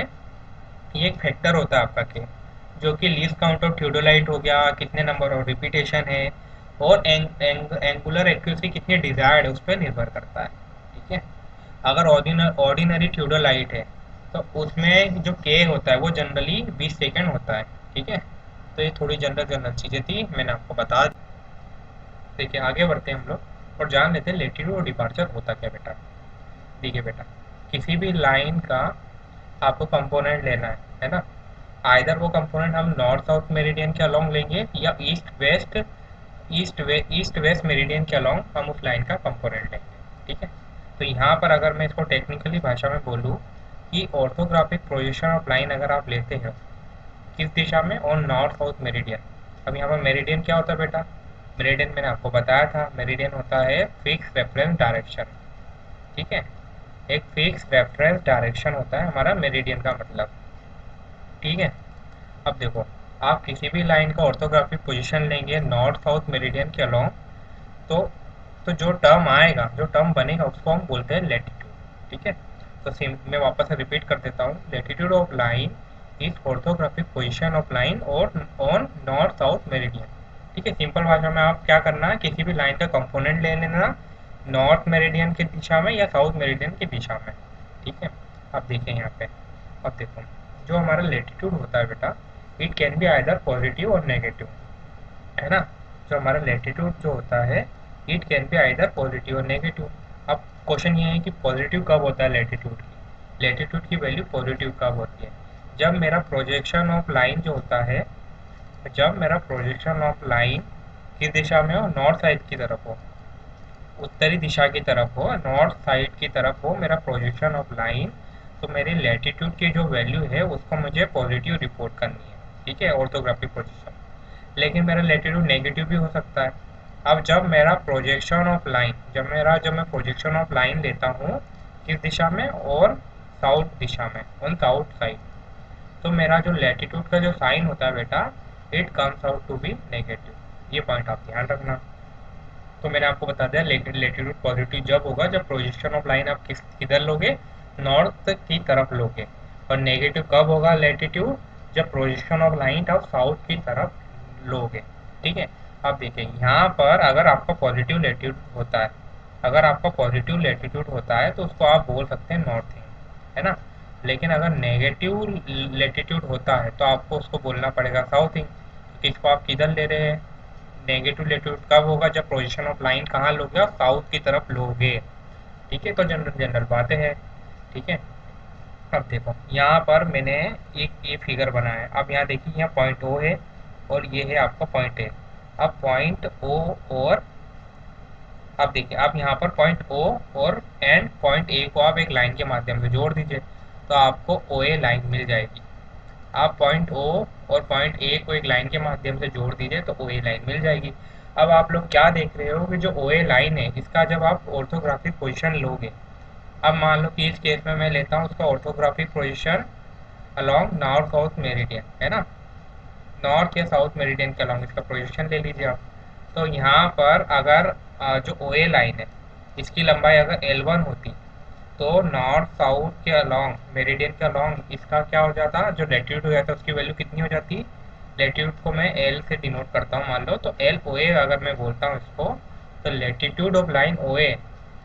ये एक फैक्टर होता है आपका के, जो कि लीस्ट काउंट ऑफ थियोडोलाइट हो गया, कितने नंबर ऑफ रिपीटेशन है, और एंगुलर एक्यूरेसी कितनी डिजायर्ड है उस पर निर्भर करता है। ठीक है, अगर ऑर्डिनरी थियोडोलाइट है तो उसमें जो के होता है वो जनरली 20 सेकेंड होता है। ठीक है, तो ये थोड़ी जनरल जनरल चीज़ें थी, मैंने आपको बता दी। देखिए आगे बढ़ते हैं हम लोग और जान लेते हैं लेटीट्यूड और डिपार्चर होता क्या बेटा। देखिए बेटा, किसी भी लाइन का आपको कंपोनेंट लेना है ना, आइदर वो कंपोनेंट हम नॉर्थ साउथ मेरिडियन के अलोंग लेंगे या ईस्ट वेस्ट मेरिडियन के अलोंग हम उस लाइन का कंपोनेंट लेंगे। ठीक है, तो यहाँ पर अगर मैं इसको टेक्निकली भाषा में बोलूँ कि ऑर्थोग्राफिक प्रोजेक्शन ऑफ लाइन अगर आप लेते हो किस दिशा में, ऑन नॉर्थ साउथ मेरिडियन। अब यहाँ पर मेरिडियन क्या होता है बेटा, मेरिडियन मैंने आपको बताया था, मेरिडियन होता है फिक्स रेफरेंस डायरेक्शन। ठीक है, एक फिक्स रेफरेंस डायरेक्शन होता है हमारा मेरिडियन का मतलब। ठीक है, अब देखो, आप किसी भी लाइन का ऑर्थोग्राफिक पोजीशन लेंगे नॉर्थ साउथ मेरिडियन के अलोंग, तो जो टर्म आएगा, जो टर्म बनेगा उसको हम बोलते हैं लेटीट्यूड। ठीक है, तो मैं वापस से रिपीट कर देता हूँ, latitude of line is orthographic position of line और ऑन नॉर्थ साउथ मेरिडियन। ठीक है, सिंपल भाषा में आप क्या करना है, किसी भी लाइन का कंपोनेंट ले लेना नॉर्थ मेरिडियन की दिशा में या साउथ मेरिडियन की दिशा में। ठीक है, अब देखिए यहाँ पे, अब देखो, जो हमारा लेटीट्यूड होता है बेटा, it can be either positive और नेगेटिव, है ना। जो हमारा लेटीट्यूड जो होता है, it can be either positive और नेगेटिव। अब क्वेश्चन ये है कि पॉजिटिव कब होता है लेटीट्यूड की, लेटीट्यूड की वैल्यू पॉजिटिव कब होती है, जब मेरा प्रोजेक्शन ऑफ लाइन जो होता है, जब मेरा प्रोजेक्शन ऑफ लाइन किस दिशा में हो, नॉर्थ साइड की तरफ हो, उत्तरी दिशा की तरफ हो, नॉर्थ साइड की तरफ हो मेरा प्रोजेक्शन ऑफ लाइन, तो मेरी लैटिट्यूड की जो वैल्यू है उसको मुझे पॉजिटिव रिपोर्ट करनी है। ठीक है, ऑर्थोग्राफिक पोजीशन। लेकिन मेरा लैटिट्यूड नेगेटिव भी हो सकता है। अब जब मेरा प्रोजेक्शन ऑफ लाइन, जब मैं प्रोजेक्शन ऑफ लाइन लेता हूँ किस दिशा में, और साउथ दिशा में, ऑन साउथ साइड, तो मेरा जो लैटिट्यूड का जो साइन होता है बेटा, it comes out to be negative. ये पॉइंट आप ध्यान रखना। तो मैंने आपको बता दिया लेटीट्यूड पॉजिटिव जब होगा जब प्रोजेक्शन ऑफ लाइन आप किधर लोगे, नॉर्थ की तरफ लोगे, और नेगेटिव कब होगा लेटीट्यूड, जब प्रोजेक्शन ऑफ लाइन आप साउथ की तरफ लोगे। ठीक है, अब देखिए यहाँ पर अगर आपका पॉजिटिव लेटीट्यूड होता है, अगर आपका पॉजिटिव लेटीट्यूड होता है तो उसको आप बोल सकते हैं नॉर्थिंग, है ना। लेकिन अगर नेगेटिव लेटीट्यूड होता है तो आपको उसको बोलना पड़ेगा साउथिंग। तो इसको आप किधर ले रहे हैं, नेगेटिव लेटीट्यूड कब होगा, जब पोजीशन ऑफ लाइन कहाँ लोगे, आप साउथ की तरफ लोगे। ठीक है, तो जनरल जनरल बातें हैं। ठीक है, अब देखो यहाँ पर मैंने एक ये फिगर बनाया है। अब यहाँ देखिए, यहाँ पॉइंट ओ है और ये है आपका पॉइंट ए। अब पॉइंट ओ और, अब देखिए आप यहाँ पर पॉइंट ओ और एंड पॉइंट ए को आप एक लाइन के माध्यम से जोड़ दीजिए, तो आपको ओ ए लाइन मिल जाएगी। आप पॉइंट ओ और पॉइंट ए को एक लाइन के माध्यम से जोड़ दीजिए तो ओ ए लाइन मिल जाएगी। अब आप लोग क्या देख रहे हो कि जो ओ ए लाइन है इसका जब आप ऑर्थोग्राफिक पोजीशन लोगे, अब मान लो कि इस केस में मैं लेता हूँ उसका orthographic position along north south meridian, है ना, नॉर्थ या साउथ मेरिडियन के अलोंग इसका पोजीशन ले लीजिए आप। तो यहाँ पर अगर जो ओ ए लाइन है इसकी लंबाई अगर L1 होती, तो नॉर्थ साउथ के अलोंग, मेरिडियन के अलोंग इसका क्या हो जाता, जो लेटीट्यूड हो जाता है उसकी वैल्यू कितनी हो जाती। लेटीट्यूड को मैं एल से डिनोट करता हूँ मान लो, तो एल ओ ए अगर मैं बोलता हूँ इसको, तो लेटीट्यूड ऑफ लाइन ओ ए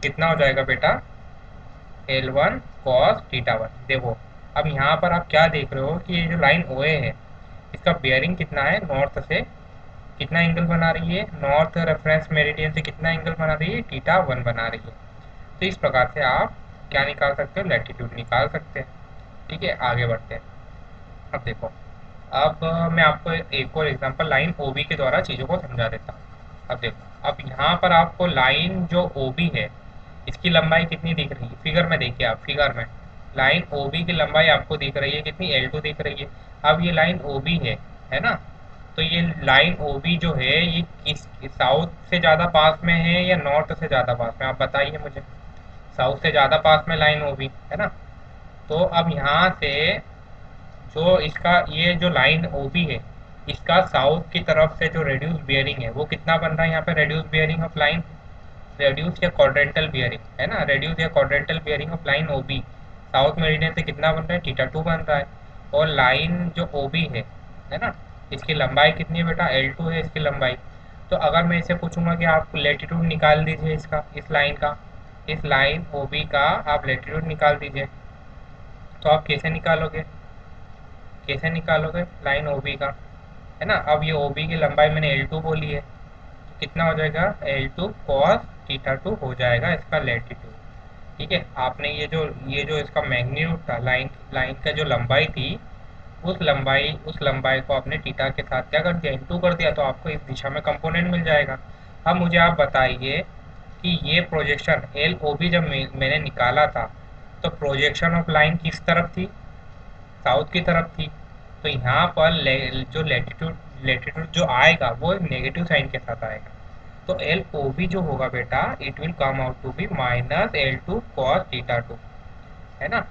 कितना हो जाएगा बेटा, L one cos theta one. देखो अब यहाँ पर आप क्या देख रहे हो कि ये जो लाइन ओ ए है इसका बेयरिंग कितना है, नॉर्थ से कितना एंगल बना रही है, नॉर्थ रेफरेंस मेरिडियन से कितना एंगल बना रही है, थीटा वन बना रही है। तो इस प्रकार से आप क्या निकाल सकते हो, लैटिट्यूड निकाल सकते हैं। ठीक है, आगे बढ़ते हैं। अब देखो, अब मैं आपको एक और एग्जांपल लाइन ओ बी के द्वारा चीज़ों को समझा देता हूँ। अब देखो, अब यहाँ पर आपको लाइन जो ओ बी है इसकी लंबाई कितनी दिख रही है, फिगर में देखिए आप, फिगर में लाइन ओ बी की लंबाई आपको दिख रही है कितनी, एल टू दिख रही है। अब ये लाइन ओ बी है ना, तो ये लाइन ओ बी जो है ये किस साउथ से ज़्यादा पास में है या नॉर्थ से ज़्यादा पास में, आप बताइए मुझे। साउथ से ज़्यादा पास में लाइन ओ बी है ना, तो अब यहाँ से जो इसका ये जो लाइन ओ बी है इसका साउथ की तरफ से जो रेड्यूस बियरिंग है वो कितना बन रहा है यहाँ पे, reduce bearing of line, reduce या क्वाड्रेंटल बियरिंग है ना, रेड्यूस या quadrantal bearing of line O B south meridian से कितना बन रहा है, थीटा टू बन रहा है। और लाइन जो ओ बी है ना, इसकी लंबाई कितनी है बेटा, एल टू है इसकी लंबाई। तो अगर मैं इसे पूछूंगा कि आप लेटीट्यूड निकाल दीजिए इसका, इस लाइन का, इस लाइन ओ बी का आप लेटीट्यूड निकाल दीजिए, तो आप कैसे निकालोगे, कैसे निकालोगे लाइन ओ बी का, है ना। अब ये ओ बी की लंबाई मैंने एल टू बोली है, तो कितना हो जाएगा, L two cos theta to हो जाएगा इसका लेटीट्यूड। ठीक है, आपने ये जो इसका मैग्नीट्यूड था, लाइन लाइन का जो लंबाई थी, उस लंबाई को आपने थीटा के साथ क्या कर दिया, इंटू कर दिया, तो आपको इस दिशा में कंपोनेंट मिल जाएगा। अब मुझे आप बताइए कि ये प्रोजेक्शन एल ओ बी जब मैंने निकाला था, तो प्रोजेक्शन ऑफ लाइन किस तरफ थी, साउथ की तरफ थी। तो यहाँ पर जो लेटीट्यूड लेटीट्यूड जो आएगा वो नेगेटिव साइन के साथ आएगा, तो एल ओ बी जो होगा बेटा, it will come out to be minus L two cos theta two, है ना।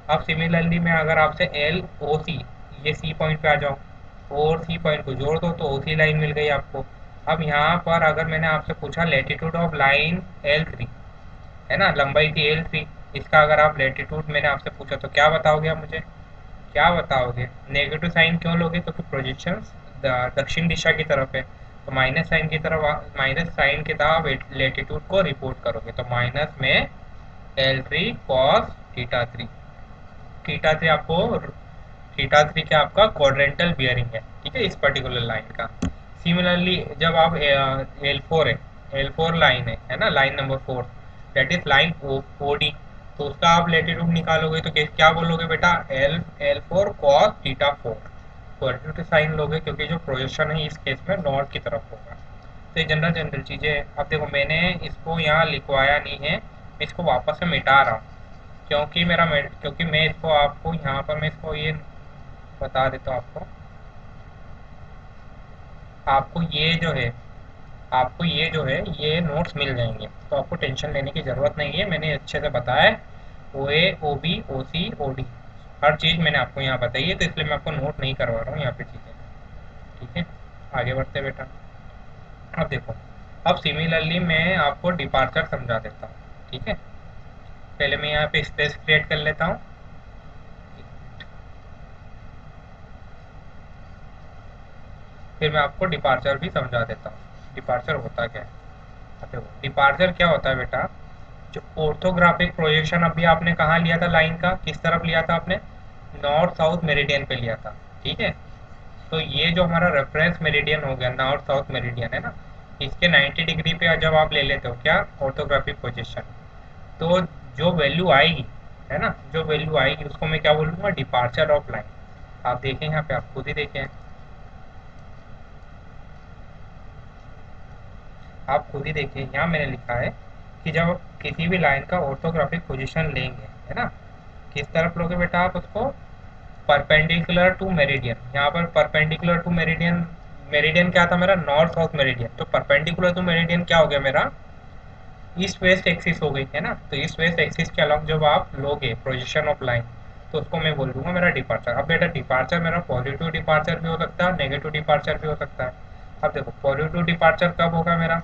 अब सिमिलरली मैं अगर आपसे एल ओ सी, ये सी पॉइंट पे आ जाऊँ और सी पॉइंट को जोड़ दो तो ओ सी लाइन मिल गई आपको। अब यहाँ पर अगर मैंने आपसे पूछा latitude of line L three, है ना, लंबाई थी एल थ्री, इसका अगर आप लेटीट्यूड मैंने आपसे पूछा तो क्या बताओगे आप मुझे, क्या बताओगे, नेगेटिव साइन क्यों लोगे, क्योंकि प्रोजेक्शन दक्षिण दिशा की तरफ है, तो माइनस साइन की तरफ, माइनस साइन के तरफ लेटीट्यूड को रिपोर्ट करोगे, तो माइनस में L three cos theta three, theta three आपको, थीटा थ्री क्या आपका क्वाड्रेंटल बियरिंग है, ठीक है, इस पर्टिकुलर लाइन का। सिमिलरली जब आप एल फोर है, एल फोर लाइन है ना, line number four, that is line O D, तो उसका आप लेटीट्यूड निकालोगे तो क्या बोलोगे बेटा, L L four cos theta four, quadratic sign लोगे क्योंकि जो प्रोजेक्शन है इस केस में नॉर्थ की तरफ होगा। तो ये जनरल जनरल चीज़ें हैं। अब देखो मैंने इसको यहाँ लिखवाया नहीं है, मैं इसको वापस से मिटा रहा हूँ, क्योंकि मैं इसको आपको यहाँ पर मैं इसको ये बता देता हूँ आपको, आपको ये जो है आपको ये जो है ये नोट्स मिल जाएंगे, तो आपको टेंशन लेने की ज़रूरत नहीं है, मैंने अच्छे से बताया है, ओ ए ओ बी ओ सी ओ डी हर चीज़ मैंने आपको यहाँ बताई है, तो इसलिए मैं आपको नोट नहीं करवा रहा हूँ यहाँ पे चीज़ें। ठीक है, आगे बढ़ते हैं बेटा। अब देखो, अब सिमिलरली मैं आपको डिपार्चर समझा देता हूँ। ठीक है, पहले मैं यहाँ पे स्पेस क्रिएट कर लेता हूँ, फिर मैं आपको डिपार्चर भी समझा देता हूँ डिपार्चर होता क्या है। अब देखो डिपार्चर क्या होता है बेटा, जो ऑर्थोग्राफिक प्रोजेक्शन अभी आपने कहाँ लिया था, लाइन का किस तरफ लिया था आपने, नॉर्थ साउथ मेरिडियन पे लिया था। ठीक है, तो ये जो हमारा रेफरेंस मेरिडियन हो गया, नॉर्थ साउथ मेरिडियन है ना, इसके 90 डिग्री पे जब आप ले लेते हो क्या, ऑर्थोग्राफिक पोजीशन, तो जो वैल्यू आएगी, है ना, जो वैल्यू आएगी उसको मैं क्या बोलूँगा, डिपार्चर ऑफ लाइन। आप देखें यहाँ पे, आप खुद ही देखें, आप खुद ही देखिए, यहाँ मैंने लिखा है कि जब आप किसी भी लाइन का ऑर्थोग्राफिक पोजीशन लेंगे, है ना, किस तरफ लोगे बेटा आप उसको, परपेंडिकुलर टू मेरिडियन। यहाँ पर परपेंडिकुलर टू मेरिडियन, मेरिडियन क्या था मेरा, नॉर्थ साउथ मेरिडियन, तो परपेंडिकुलर टू मेरिडियन क्या हो गया मेरा, ईस्ट वेस्ट एक्सिस हो गई, है ना। तो ईस्ट वेस्ट एक्सिस के अलॉन्ग जब आप लोगे प्रोजेक्शन ऑफ लाइन, तो उसको मैं बोल दूंगा मेरा डिपार्चर। अब बेटा डिपार्चर मेरा पॉजिटिव डिपार्चर भी हो सकता है, नेगेटिव डिपार्चर भी हो सकता है। अब देखो पॉजिटिव डिपार्चर कब होगा मेरा,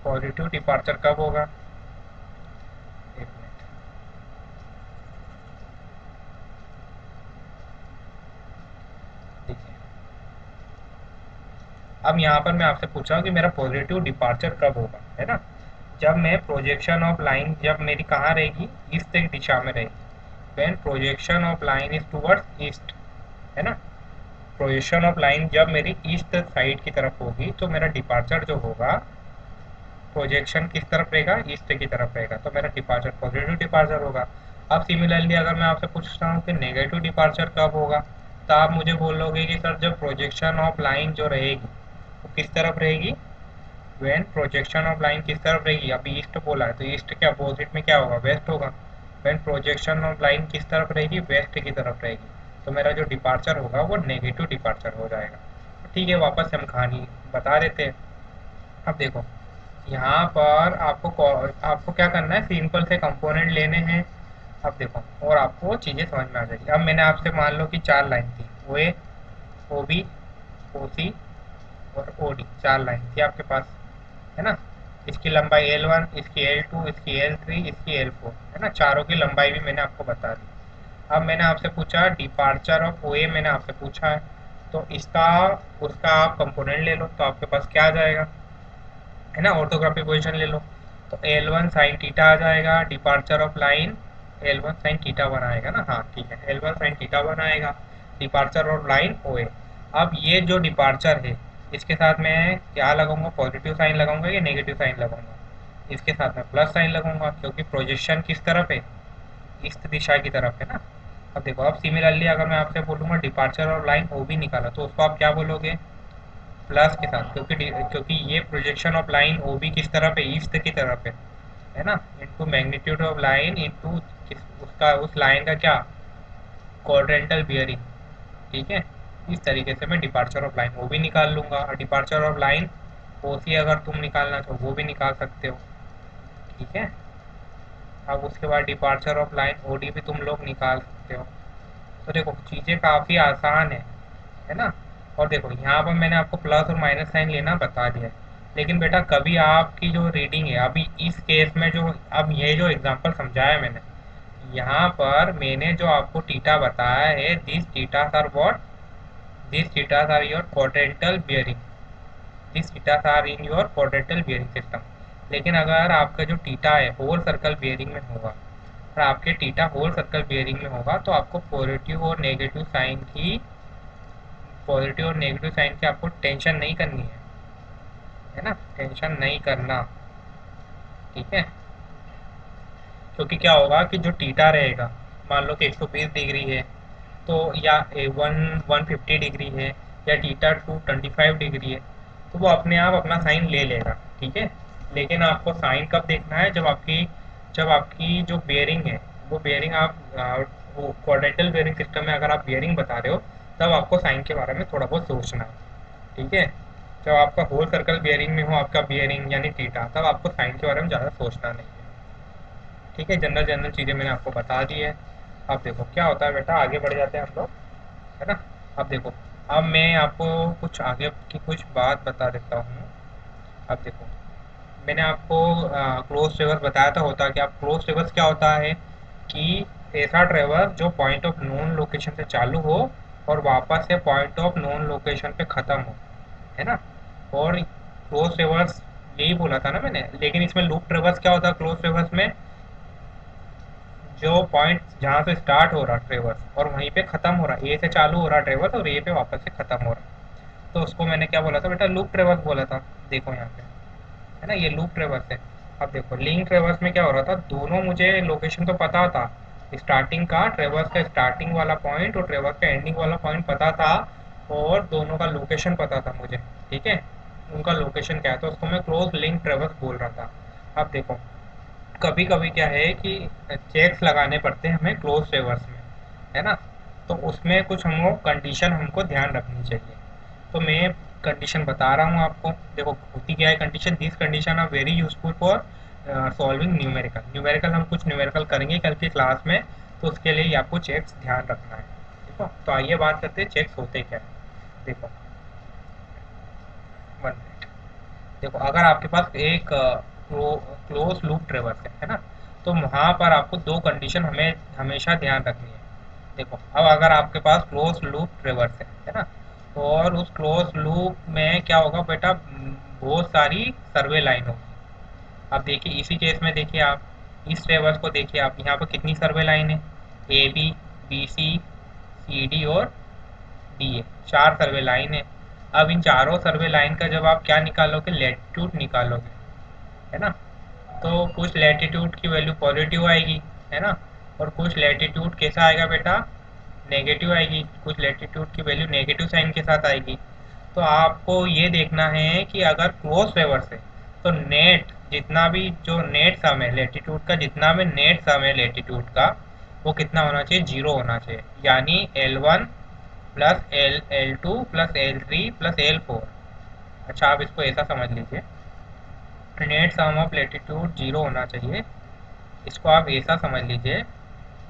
पॉजिटिव डिपार्चर कब होगा, एक मिनट, अब यहाँ पर मैं आपसे पूछ रहा हूँ कि मेरा पॉजिटिव डिपार्चर कब होगा, है ना? जब मैं प्रोजेक्शन ऑफ लाइन जब मेरी कहाँ रहेगी, ईस्ट दिशा में रहेगी। When projection of line is towards east, है ना? प्रोजेक्शन ऑफ लाइन जब मेरी ईस्ट साइड की तरफ होगी तो मेरा डिपार्चर जो होगा, प्रोजेक्शन किस तरफ रहेगा, ईस्ट की तरफ रहेगा, तो मेरा डिपार्चर पॉजिटिव डिपार्चर होगा। अब सिमिलरली अगर मैं आपसे पूछता हूँ कि नेगेटिव डिपार्चर कब होगा, तो आप मुझे बोलोगे कि सर जब प्रोजेक्शन ऑफ लाइन जो रहेगी वो किस तरफ रहेगी, व्हेन प्रोजेक्शन ऑफ लाइन किस तरफ रहेगी, अभी ईस्ट बोला है तो ईस्ट के अपोजिट में क्या होगा, वेस्ट होगा। व्हेन प्रोजेक्शन ऑफ लाइन किस तरफ रहेगी, वेस्ट की तरफ रहेगी, तो मेरा जो डिपार्चर होगा वो नेगेटिव डिपार्चर हो जाएगा। ठीक है, वापस से हम कहानी बता देते हैं। अब देखो यहाँ पर आपको क्या करना है, सिंपल से कंपोनेंट लेने हैं। अब देखो और आपको चीज़ें समझ में आ जाएगी। अब मैंने आपसे मान लो कि 4 लाइन थी, ओ ए, ओ बी, ओ सी और ओ डी, 4 लाइन थी आपके पास, है ना? इसकी लंबाई L1, इसकी L2, इसकी L3, इसकी L4, है ना? चारों की लंबाई भी मैंने आपको बता दी। अब मैंने आपसे पूछा डिपार्चर ऑफ ओ ए, मैंने आपसे पूछा है, तो इसका उसका आप कंपोनेंट ले लो तो आपके पास क्या आ जाएगा, है ना? ऑर्थोग्राफी पोजीशन ले लो तो L1 साइन थीटा आ जाएगा, departure of line L1 sine theta बनाएगा ना, हाँ ठीक है, L1 साइन थीटा बनाएगा, डिपार्चर ऑफ लाइन ओ ए। अब ये जो डिपार्चर है इसके साथ मैं क्या लगाऊंगा, पॉजिटिव साइन लगाऊंगा या नेगेटिव साइन लगाऊंगा, इसके साथ मैं प्लस साइन लगाऊंगा क्योंकि प्रोजेक्शन किस तरफ है, ईस्ट दिशा की तरफ है ना। अब देखो, अब सिमिलरली अगर मैं आपसे बोलूंगा departure of line O B निकाला तो उसको आप क्या बोलोगे, प्लस के साथ, क्योंकि ये projection of line O B किस तरफ है, ईस्ट की तरफ है ना? Into magnitude of line into उसका उस लाइन का क्या, क्वाड्रेंटल बियरिंग। ठीक है, इस तरीके से मैं डिपार्चर ऑफ लाइन ओ भी निकाल लूंगा, और डिपार्चर ऑफ लाइन ओ सी अगर तुम निकालना चाहो वो भी निकाल सकते हो। ठीक है, अब उसके बाद departure of line O D भी तुम लोग निकाल सकते हो। तो देखो चीज़ें काफ़ी आसान है ना? और देखो यहाँ पर मैंने आपको प्लस और माइनस साइन लेना बता दिया है, लेकिन बेटा कभी आपकी जो रीडिंग है अभी इस केस में जो अब ये जो एग्जांपल समझाया मैंने, यहाँ पर मैंने जो आपको थीटा बताया है, this thetas are what, this thetas are your quadrantal bearing, this thetas are in your quadrantal bearing system. लेकिन अगर आपका जो थीटा है होल सर्कल बियरिंग में होगा, और आपके थीटा होल सर्कल बियरिंग में होगा तो आपको पॉजिटिव और नेगेटिव साइन की आपको टेंशन नहीं करनी है ना? टेंशन नहीं करना। ठीक है, क्योंकि क्या होगा कि जो थीटा रहेगा, मान लो कि 120 डिग्री है, तो या 150 डिग्री है, या थीटा 225 डिग्री है, तो वो अपने आप अपना साइन ले लेगा। ठीक है, लेकिन आपको साइन कब देखना है, जब आपकी जो बेयरिंग है वो बेयरिंग आप वो क्वाड्रेंटल बेयरिंग सिस्टम में अगर आप बेयरिंग बता रहे हो तब आपको साइन के बारे में थोड़ा बहुत सोचना है। ठीक है, जब आपका होल सर्कल बियरिंग में हो आपका बियरिंग यानी थीटा, तब आपको साइन के बारे में ज़्यादा सोचना नहीं है। ठीक है, जनरल जनरल चीज़ें मैंने आपको बता दी है। अब देखो क्या होता है बेटा, आगे बढ़ जाते हैं हम लोग, है ना? अब देखो, अब मैं आपको कुछ आगे की कुछ बात बता देता हूँ। अब देखो, मैंने आपको क्लोज ट्रेवर्स बताया था, होता क्या, क्लोज ट्रेवर्स क्या होता है कि ऐसा ट्रेवर्स जो पॉइंट ऑफ नोन लोकेशन से चालू हो और वापस से पॉइंट ऑफ नोन लोकेशन पे ख़त्म हो, है ना? और क्लोज ट्रेवर्स यही बोला था ना मैंने, लेकिन इसमें लूप ट्रेवर्स क्या होता है, क्लोज ट्रेवर्स में जो पॉइंट जहाँ से स्टार्ट हो रहा ट्रेवर्स और वहीं पे ख़त्म हो रहा, ए से चालू हो रहा ट्रेवर्स और ए पे वापस से ख़त्म हो रहा, तो उसको मैंने क्या बोला था बेटा, लूप ट्रेवर्स बोला था। देखो यहाँ पे, है ना, ये लूप ट्रेवर्स है। अब देखो लिंक ट्रेवर्स में क्या हो रहा था, दोनों मुझे लोकेशन तो पता था, स्टार्टिंग का ट्रेवर्स का स्टार्टिंग वाला पॉइंट और ट्रेवर्स का एंडिंग वाला पॉइंट पता था, और दोनों का लोकेशन पता था मुझे। ठीक है, उनका लोकेशन क्या है, तो उसको मैं क्लोज लिंक ट्रेवर्स बोल रहा था। अब देखो कभी कभी क्या है कि चेक्स लगाने पड़ते हैं हमें क्लोज ट्रेवर्स में, है ना? तो उसमें कुछ हमको कंडीशन हमको ध्यान रखनी चाहिए, तो मैं कंडीशन बता रहा हूँ आपको। देखो होती क्या है condition, this condition are very useful for solving numerical. Numerical हम कुछ न्यूमेरिकल करेंगे कल की क्लास में, तो उसके लिए ही आपको चेक्स ध्यान रखना है। ठीक है, तो आइए बात करते हैं चेक्स होते क्या है। देखो 1 मिनट, देखो अगर आपके पास एक क्लोज लूप ट्रेवर्स है ना, तो वहाँ पर आपको दो कंडीशन हमें हमेशा ध्यान रखनी है। देखो अब अगर आपके पास क्लोज लूप ट्रेवर्स है ना, और उस क्लोज लूप में क्या होगा बेटा, बहुत सारी सर्वे लाइन होगी। अब देखिए इसी केस में देखिए आप इस ट्रेवर्स को देखिए आप, यहाँ पर कितनी सर्वे लाइन है, A B, B C, C D और डी ए, 4 सर्वे लाइन है। अब इन चारों सर्वे लाइन का जब आप क्या निकालोगे, लेटीट्यूड निकालोगे, है ना। तो कुछ लेटीट्यूड की वैल्यू पॉजिटिव आएगी, है ना, और कुछ लेटीट्यूड कैसा आएगा बेटा, नेगेटिव आएगी, कुछ लेटीट्यूड की वैल्यू नेगेटिव साइन के साथ आएगी। तो आपको ये देखना है कि अगर क्लोज ट्रेवर्स है तो नेट जितना भी जो नेट सम है लेटीट्यूड का, जितना भी नेट सम है लेटीट्यूड का, वो कितना होना चाहिए, 0 होना चाहिए। यानी L1 plus L2 plus L3 plus L4। अच्छा आप इसको ऐसा समझ लीजिए, नेट सम ऑफ लेटीट्यूड 0 होना चाहिए। इसको आप ऐसा समझ लीजिए,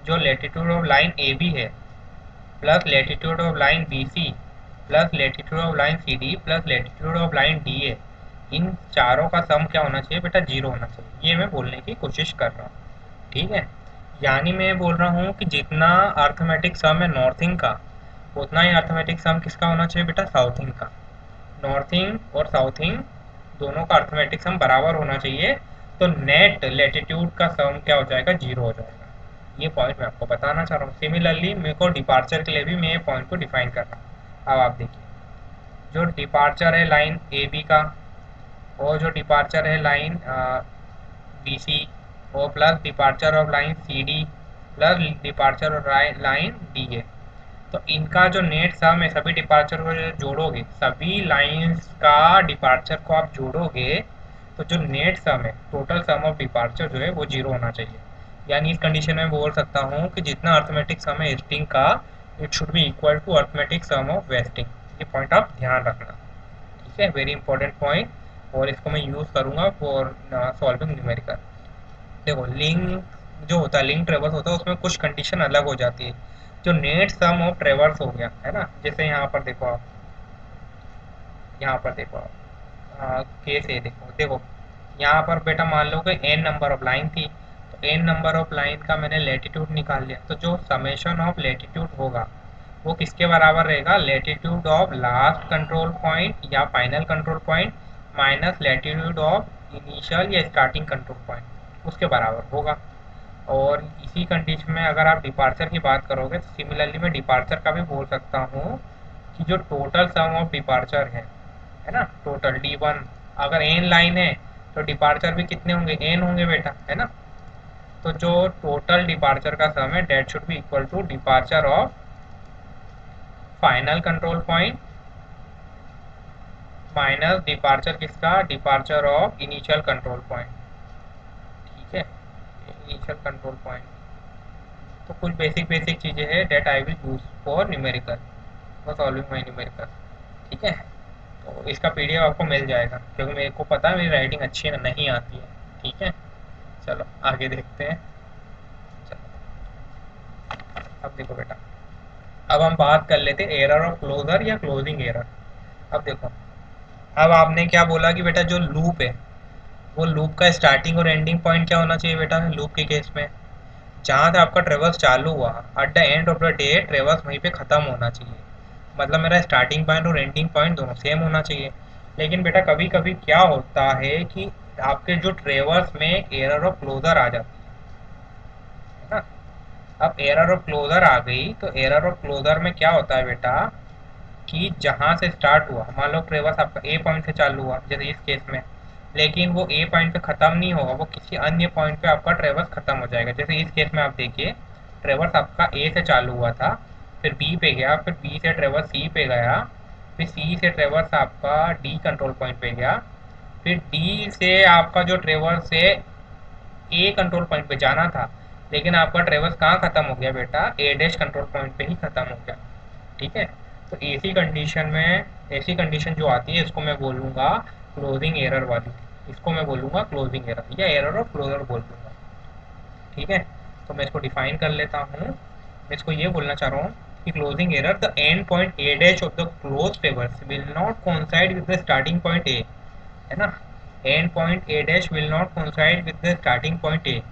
जो latitude of line A B है plus latitude of line B C plus latitude of line C D plus latitude of line D A, इन चारों का सम क्या होना चाहिए बेटा, 0 होना चाहिए। ये मैं बोलने की कोशिश कर रहा हूँ, ठीक है। यानी मैं बोल रहा हूँ कि जितना अर्थमेटिक सम है नॉर्थिंग का, उतना ही अर्थमेटिक सम किसका होना चाहिए बेटा, साउथिंग का। नॉर्थिंग और साउथिंग दोनों का अर्थमेटिक सम बराबर होना चाहिए, तो नेट लेटीट्यूड का सम क्या हो जाएगा, 0 हो जाएगा। ये पॉइंट मैं आपको बताना चाह रहा हूँ। सिमिलरली मेरे को डिपार्चर के लिए भी मैं ये पॉइंट को डिफाइन कर रहा हूँ। अब आप देखिए, जो डिपार्चर है लाइन ए बी का, और जो डिपार्चर है लाइन बी सी, और plus departure of line C D plus departure of line D A, तो इनका जो नेट सम है, सभी डिपार्चर को जो जोड़ोगे, सभी लाइंस का डिपार्चर को आप जोड़ोगे, तो जो नेट सम है, टोटल सम ऑफ डिपार्चर जो है वो 0 होना चाहिए। यानी इस कंडीशन में बोल सकता हूँ कि जितना अर्थमेटिक सम है ईस्टिंग का, it should be equal to arithmetic sum of westing. ये पॉइंट आप ध्यान रखना, ठीक है, वेरी इंपॉर्टेंट पॉइंट। और इसको मैं यूज़ करूँगा फॉर सॉल्विंग न्यूमेरिकल। देखो लिंक जो होता है, लिंक ट्रेवर्स होता है, उसमें कुछ कंडीशन अलग हो जाती है। जो नेट सम ऑफ ट्रेवर्स हो गया है ना, जैसे यहाँ पर देखो आप, यहाँ पर देखो आप केस ये देखो देखो, यहाँ पर बेटा मान लो कि n नंबर ऑफ लाइन थी, तो n नंबर ऑफ लाइन का मैंने लेटीट्यूड निकाल लिया, तो जो समेशन ऑफ लेटीट्यूड होगा वो किसके बराबर रहेगा, latitude of last control point या final control point minus latitude of initial या स्टार्टिंग कंट्रोल पॉइंट, उसके बराबर होगा। और इसी कंडीशन में अगर आप डिपार्चर की बात करोगे, तो सिमिलरली मैं डिपार्चर का भी बोल सकता हूँ कि जो टोटल सम ऑफ डिपार्चर है ना, टोटल D1, अगर n लाइन है तो डिपार्चर भी कितने होंगे, n होंगे बेटा, है ना। तो जो टोटल डिपार्चर का सम है, that should be equal to departure of final control point minus departure किसका, departure of initial control point, ठीक है, इनिशियल कंट्रोल पॉइंट। तो कुछ बेसिक बेसिक चीज़ें हैं that I will use for numerical, for solving my numerical, ठीक है। तो इसका पीडीएफ आपको मिल जाएगा, क्योंकि मेरे को पता है मेरी राइटिंग अच्छी नहीं आती है, ठीक है। चलो आगे देखते हैं। चलो अब देखो बेटा, अब हम बात कर लेते हैं एरर ऑफ क्लोजर या क्लोजिंग एरर। अब देखो, अब आपने क्या बोला कि बेटा जो लूप है, वो लूप का स्टार्टिंग और एंडिंग पॉइंट क्या होना चाहिए बेटा, लूप के केस में जहाँ से आपका ट्रेवर्स चालू हुआ, at the end of the day ट्रेवर्स वहीं पे ख़त्म होना चाहिए। मतलब मेरा स्टार्टिंग पॉइंट और एंडिंग पॉइंट दोनों सेम होना चाहिए। लेकिन बेटा कभी कभी क्या होता है कि आपके जो ट्रेवर्स में एक एरर ऑफ क्लोजर आ जाती है ना। अब एरर ऑफ क्लोजर आ गई, तो एरर ऑफ क्लोजर में क्या होता है बेटा, कि जहाँ से स्टार्ट हुआ, मान लो ट्रेवर्स आपका ए पॉइंट से चालू हुआ जैसे इस केस में, लेकिन वो ए पॉइंट पे ख़त्म नहीं होगा, वो किसी अन्य पॉइंट पे आपका ट्रेवर्स ख़त्म हो जाएगा। जैसे इस केस में आप देखिए, ट्रेवर्स आपका ए से चालू हुआ था, फिर बी पे गया, फिर बी से ट्रेवर्स सी पे गया, फिर सी से ट्रेवर्स आपका डी कंट्रोल पॉइंट पे गया, फिर डी से आपका जो ट्रेवर्स है ए कंट्रोल पॉइंट पे जाना था, लेकिन आपका ट्रेवर्स कहाँ ख़त्म हो गया बेटा, ए डैश कंट्रोल पॉइंट पे ही ख़त्म हो गया, ठीक है। तो ऐसी कंडीशन में, ऐसी कंडीशन जो आती है इसको मैं बोलूँगा क्लोजिंग एरर वाली, इसको मैं बोलूँगा क्लोजिंग एरर या एरर ऑफ क्लोजर बोल दूँगा, ठीक है। तो मैं इसको डिफाइन कर लेता हूँ। मैं इसको ये बोलना चाह रहा हूँ कि closing error, the end point A dash of the close ट्रेवर्स will not coincide with the starting point ए, है ना। And point A dash will not coincide with the starting point ए,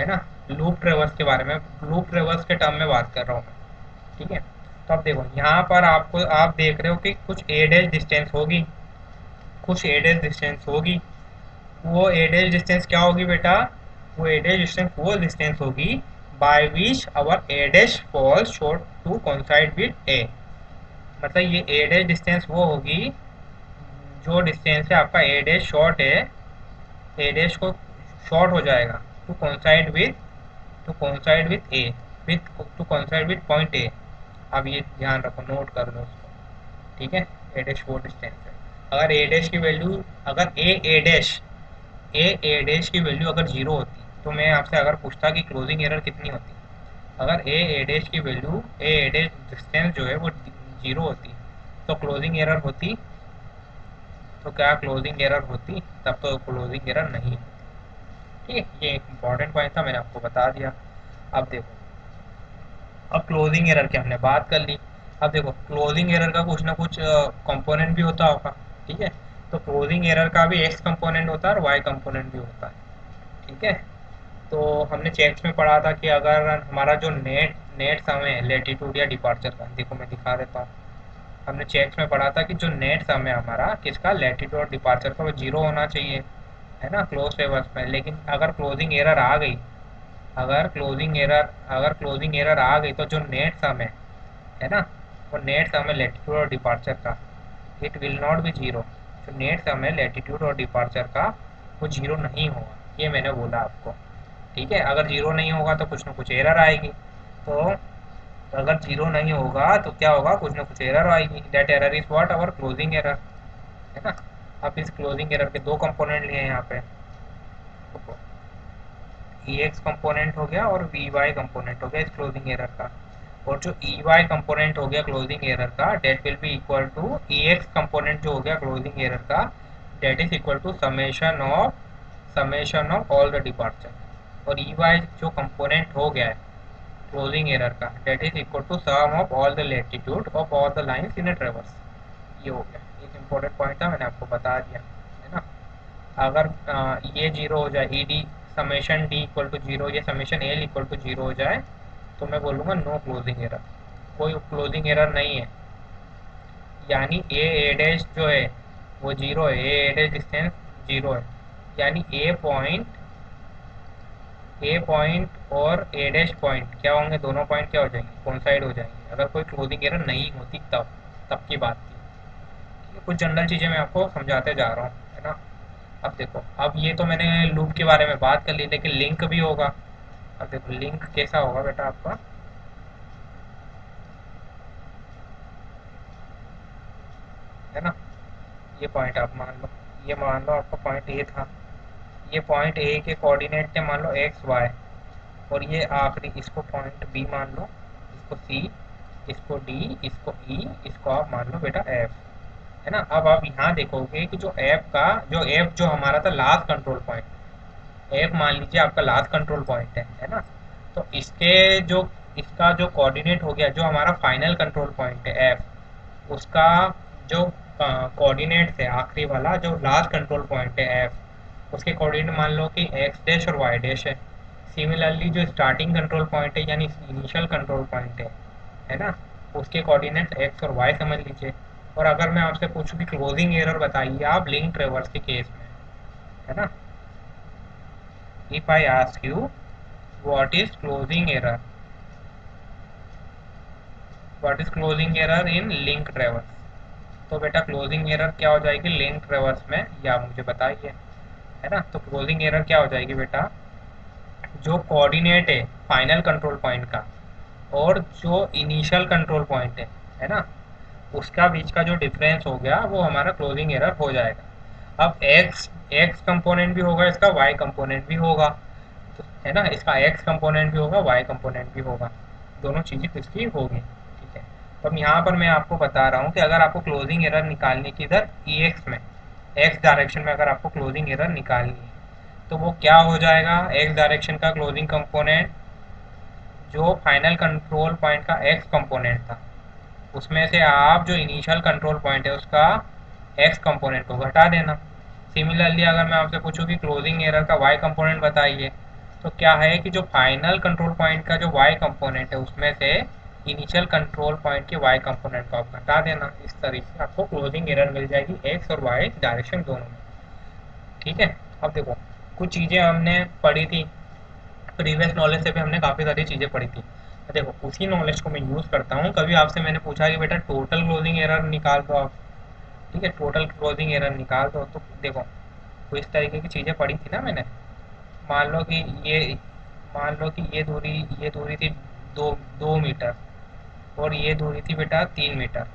है ना। लूप ट्रेवर्स के बारे में, लूप ट्रेवर्स के टर्म में बात कर रहा हूँ मैं, ठीक है। तो अब देखो यहाँ पर आपको आप देख रहे हो कि कुछ एडेज डिस्टेंस होगी, कुछ एडेज डिस्टेंस होगी। वो एडेज डिस्टेंस क्या होगी बेटा? वो एडेज डिस्टेंस वो डिस्टेंस होगी by which our A D falls short to coincide with A. मतलब ये एडेज डिस्टेंस वो होगी जो डिस्टेंस है आपका एडेज शॉर्ट है, एडेज को शॉर्ट हो जाएगा to coincide with A, with to coincide with point A. अब ये ध्यान रखो, नोट कर लो उसको, ठीक है। ए डैश वो डिस्टेंस है। अगर ए डैश की वैल्यू, अगर ए डैश की वैल्यू अगर जीरो होती तो मैं आपसे अगर पूछता कि क्लोजिंग एरर कितनी होती, अगर ए डैश की वैल्यू, ए डैश डिस्टेंस जो है वो जीरो होती तो क्लोजिंग एरर होती, तो क्या क्लोजिंग एरर होती? तब तो क्लोजिंग एरर नहीं होती। ठीक है, ये एक इंपॉर्टेंट पॉइंट था, मैंने आपको बता दिया। अब देखो, अब क्लोजिंग एरर की हमने बात कर ली। अब देखो क्लोजिंग एरर का कुछ ना कुछ कंपोनेंट भी होता होगा, ठीक है। तो क्लोजिंग एरर का भी एक्स कंपोनेंट होता है और वाई कंपोनेंट भी होता है, ठीक है। तो हमने चेक्स में पढ़ा था कि अगर हमारा जो नेट नेट समय है लेटीट्यूड या डिपार्चर का, देखो मैं दिखा देता हूँ। हमने चेक्स में पढ़ा था कि जो नेट समय हमारा किसका, लेटीट्यूड और डिपार्चर का, वो जीरो होना चाहिए, है ना, क्लोज ट्रेवर्स में। लेकिन अगर क्लोजिंग एरर आ गई, अगर क्लोजिंग एरर आ गई तो जो नेट सम है ना, वो नेट सम है लेटीट्यूड और डिपार्चर का, it will not be zero. जो नेट सम है लेटीट्यूड और डिपार्चर का वो जीरो नहीं होगा, ये मैंने बोला आपको, ठीक है। अगर जीरो नहीं होगा तो कुछ ना कुछ एरर आएगी। तो अगर जीरो नहीं होगा तो क्या होगा, कुछ ना कुछ एरर आएगी। That error is what, our closing error, है ना। अब इस क्लोजिंग एरर के दो कंपोनेंट लिए हैं यहाँ पे, ई एक्स कंपोनेंट हो गया और वी वाई कंपोनेंट हो गया इस क्लोजिंग एरर का। और जो ई वाई कंपोनेंट हो गया क्लोजिंग एरर का, that will be equal to E X component जो हो गया क्लोजिंग एरर का, that is equal to summation of all the departure. और ई वाई जो कंपोनेंट हो गया है क्लोजिंग एरर का, that is equal to sum of all the latitude of all the lines in a traverse. ये हो गया, एक इंपॉर्टेंट पॉइंट था, मैंने आपको बता दिया, है ना। अगर ये जीरो हो जाए, E D summation D equal to zero, ये summation L equal to zero हो जाए, तो मैं बोलूँगा नो क्लोजिंग एरर, कोई क्लोजिंग एरर नहीं है। यानी ए डैश जो है वो जीरो है, ए डैश डिस्टेंस जीरो है। यानी ए पॉइंट और ए डैश पॉइंट क्या होंगे, दोनों पॉइंट क्या हो जाएंगे, कोइंसाइड हो जाएंगे, अगर कोई क्लोजिंग एरर नहीं होती तब, तब की बात थी। ये कुछ जनरल चीज़ें मैं आपको समझाते जा रहा हूँ, है ना। अब देखो, अब ये तो मैंने लूप के बारे में बात कर ली, लेकिन लिंक भी होगा। अब देखो लिंक कैसा होगा बेटा आपका, है ना। ये पॉइंट आप मान लो, ये मान लो आपका पॉइंट ए था, ये पॉइंट ए के कोऑर्डिनेट थे मान लो एक्स वाई, और ये आखिरी इसको पॉइंट बी मान लो, इसको सी, इसको डी, इसको ई, इसको आप मान लो बेटा एफ, है ना। अब आप यहाँ देखोगे कि जो एफ जो हमारा था लास्ट कंट्रोल पॉइंट, एफ मान लीजिए आपका लास्ट कंट्रोल पॉइंट है ना। तो इसके जो इसका जो कोऑर्डिनेट हो गया, जो हमारा फाइनल कंट्रोल पॉइंट है एफ, उसका जो कोऑर्डिनेट है आखिरी वाला जो लास्ट कंट्रोल पॉइंट है एफ, उसके कोऑर्डिनेट मान लो कि एक्स डैश और वाई डैश है। सिमिलरली जो स्टार्टिंग कंट्रोल पॉइंट है यानी इनिशियल कंट्रोल पॉइंट है ना, उसके कोऑर्डिनेट एक्स और वाई समझ लीजिए। और अगर मैं आपसे पूछूं कि क्लोजिंग एरर बताइए आप लिंक ट्रेवर्स के केस में, है ना, if I ask you what is closing error, what is closing error in link traverse, तो बेटा क्लोजिंग एरर क्या हो जाएगी लिंक ट्रेवर्स में, या मुझे बताइए, है ना। तो क्लोजिंग एरर क्या हो जाएगी बेटा, जो कोऑर्डिनेट है फाइनल कंट्रोल पॉइंट का और जो इनिशियल कंट्रोल पॉइंट है ना, उसका बीच का जो डिफरेंस हो गया वो हमारा क्लोजिंग एरर हो जाएगा। अब एक्स एक्स कंपोनेंट भी होगा, इसका वाई कंपोनेंट भी होगा, है ना, इसका एक्स कंपोनेंट भी होगा, वाई कंपोनेंट भी होगा, दोनों चीज़ें इसकी होगी, ठीक है। तो अब यहाँ पर मैं आपको बता रहा हूँ कि अगर आपको क्लोजिंग एरर निकालनी की इधर ई एक्स में, एक्स डायरेक्शन में अगर आपको क्लोजिंग एरर निकालनी है तो वो क्या हो जाएगा, एक्स डायरेक्शन का क्लोजिंग कंपोनेंट जो फाइनल कंट्रोल पॉइंट का एक्स कंपोनेंट था, उसमें से आप जो इनिशियल कंट्रोल पॉइंट है उसका एक्स कंपोनेंट को घटा देना। सिमिलरली अगर मैं आपसे पूछूं कि क्लोजिंग एरर का वाई कंपोनेंट बताइए, तो क्या है कि जो फाइनल कंट्रोल पॉइंट का जो वाई कंपोनेंट है उसमें से इनिशियल कंट्रोल पॉइंट के वाई कंपोनेंट को आप घटा देना। इस तरीके से आपको क्लोजिंग एरर मिल जाएगी एक्स और वाई डायरेक्शन दोनों में। ठीक है, अब देखो कुछ चीज़ें हमने पढ़ी थी प्रीवियस नॉलेज से भी, हमने काफ़ी सारी चीज़ें पढ़ी थी। तो देखो उसी नॉलेज को मैं यूज़ करता हूँ। कभी आपसे मैंने पूछा कि बेटा टोटल क्लोजिंग एरर निकाल दो आप, ठीक है, टोटल क्लोजिंग एरर निकाल दो, तो देखो तो इस तरीके की चीज़ें पढ़ी थी ना मैंने। मान लो कि ये मान लो कि ये दूरी थी 2 मीटर, और ये दूरी थी बेटा 3 मीटर।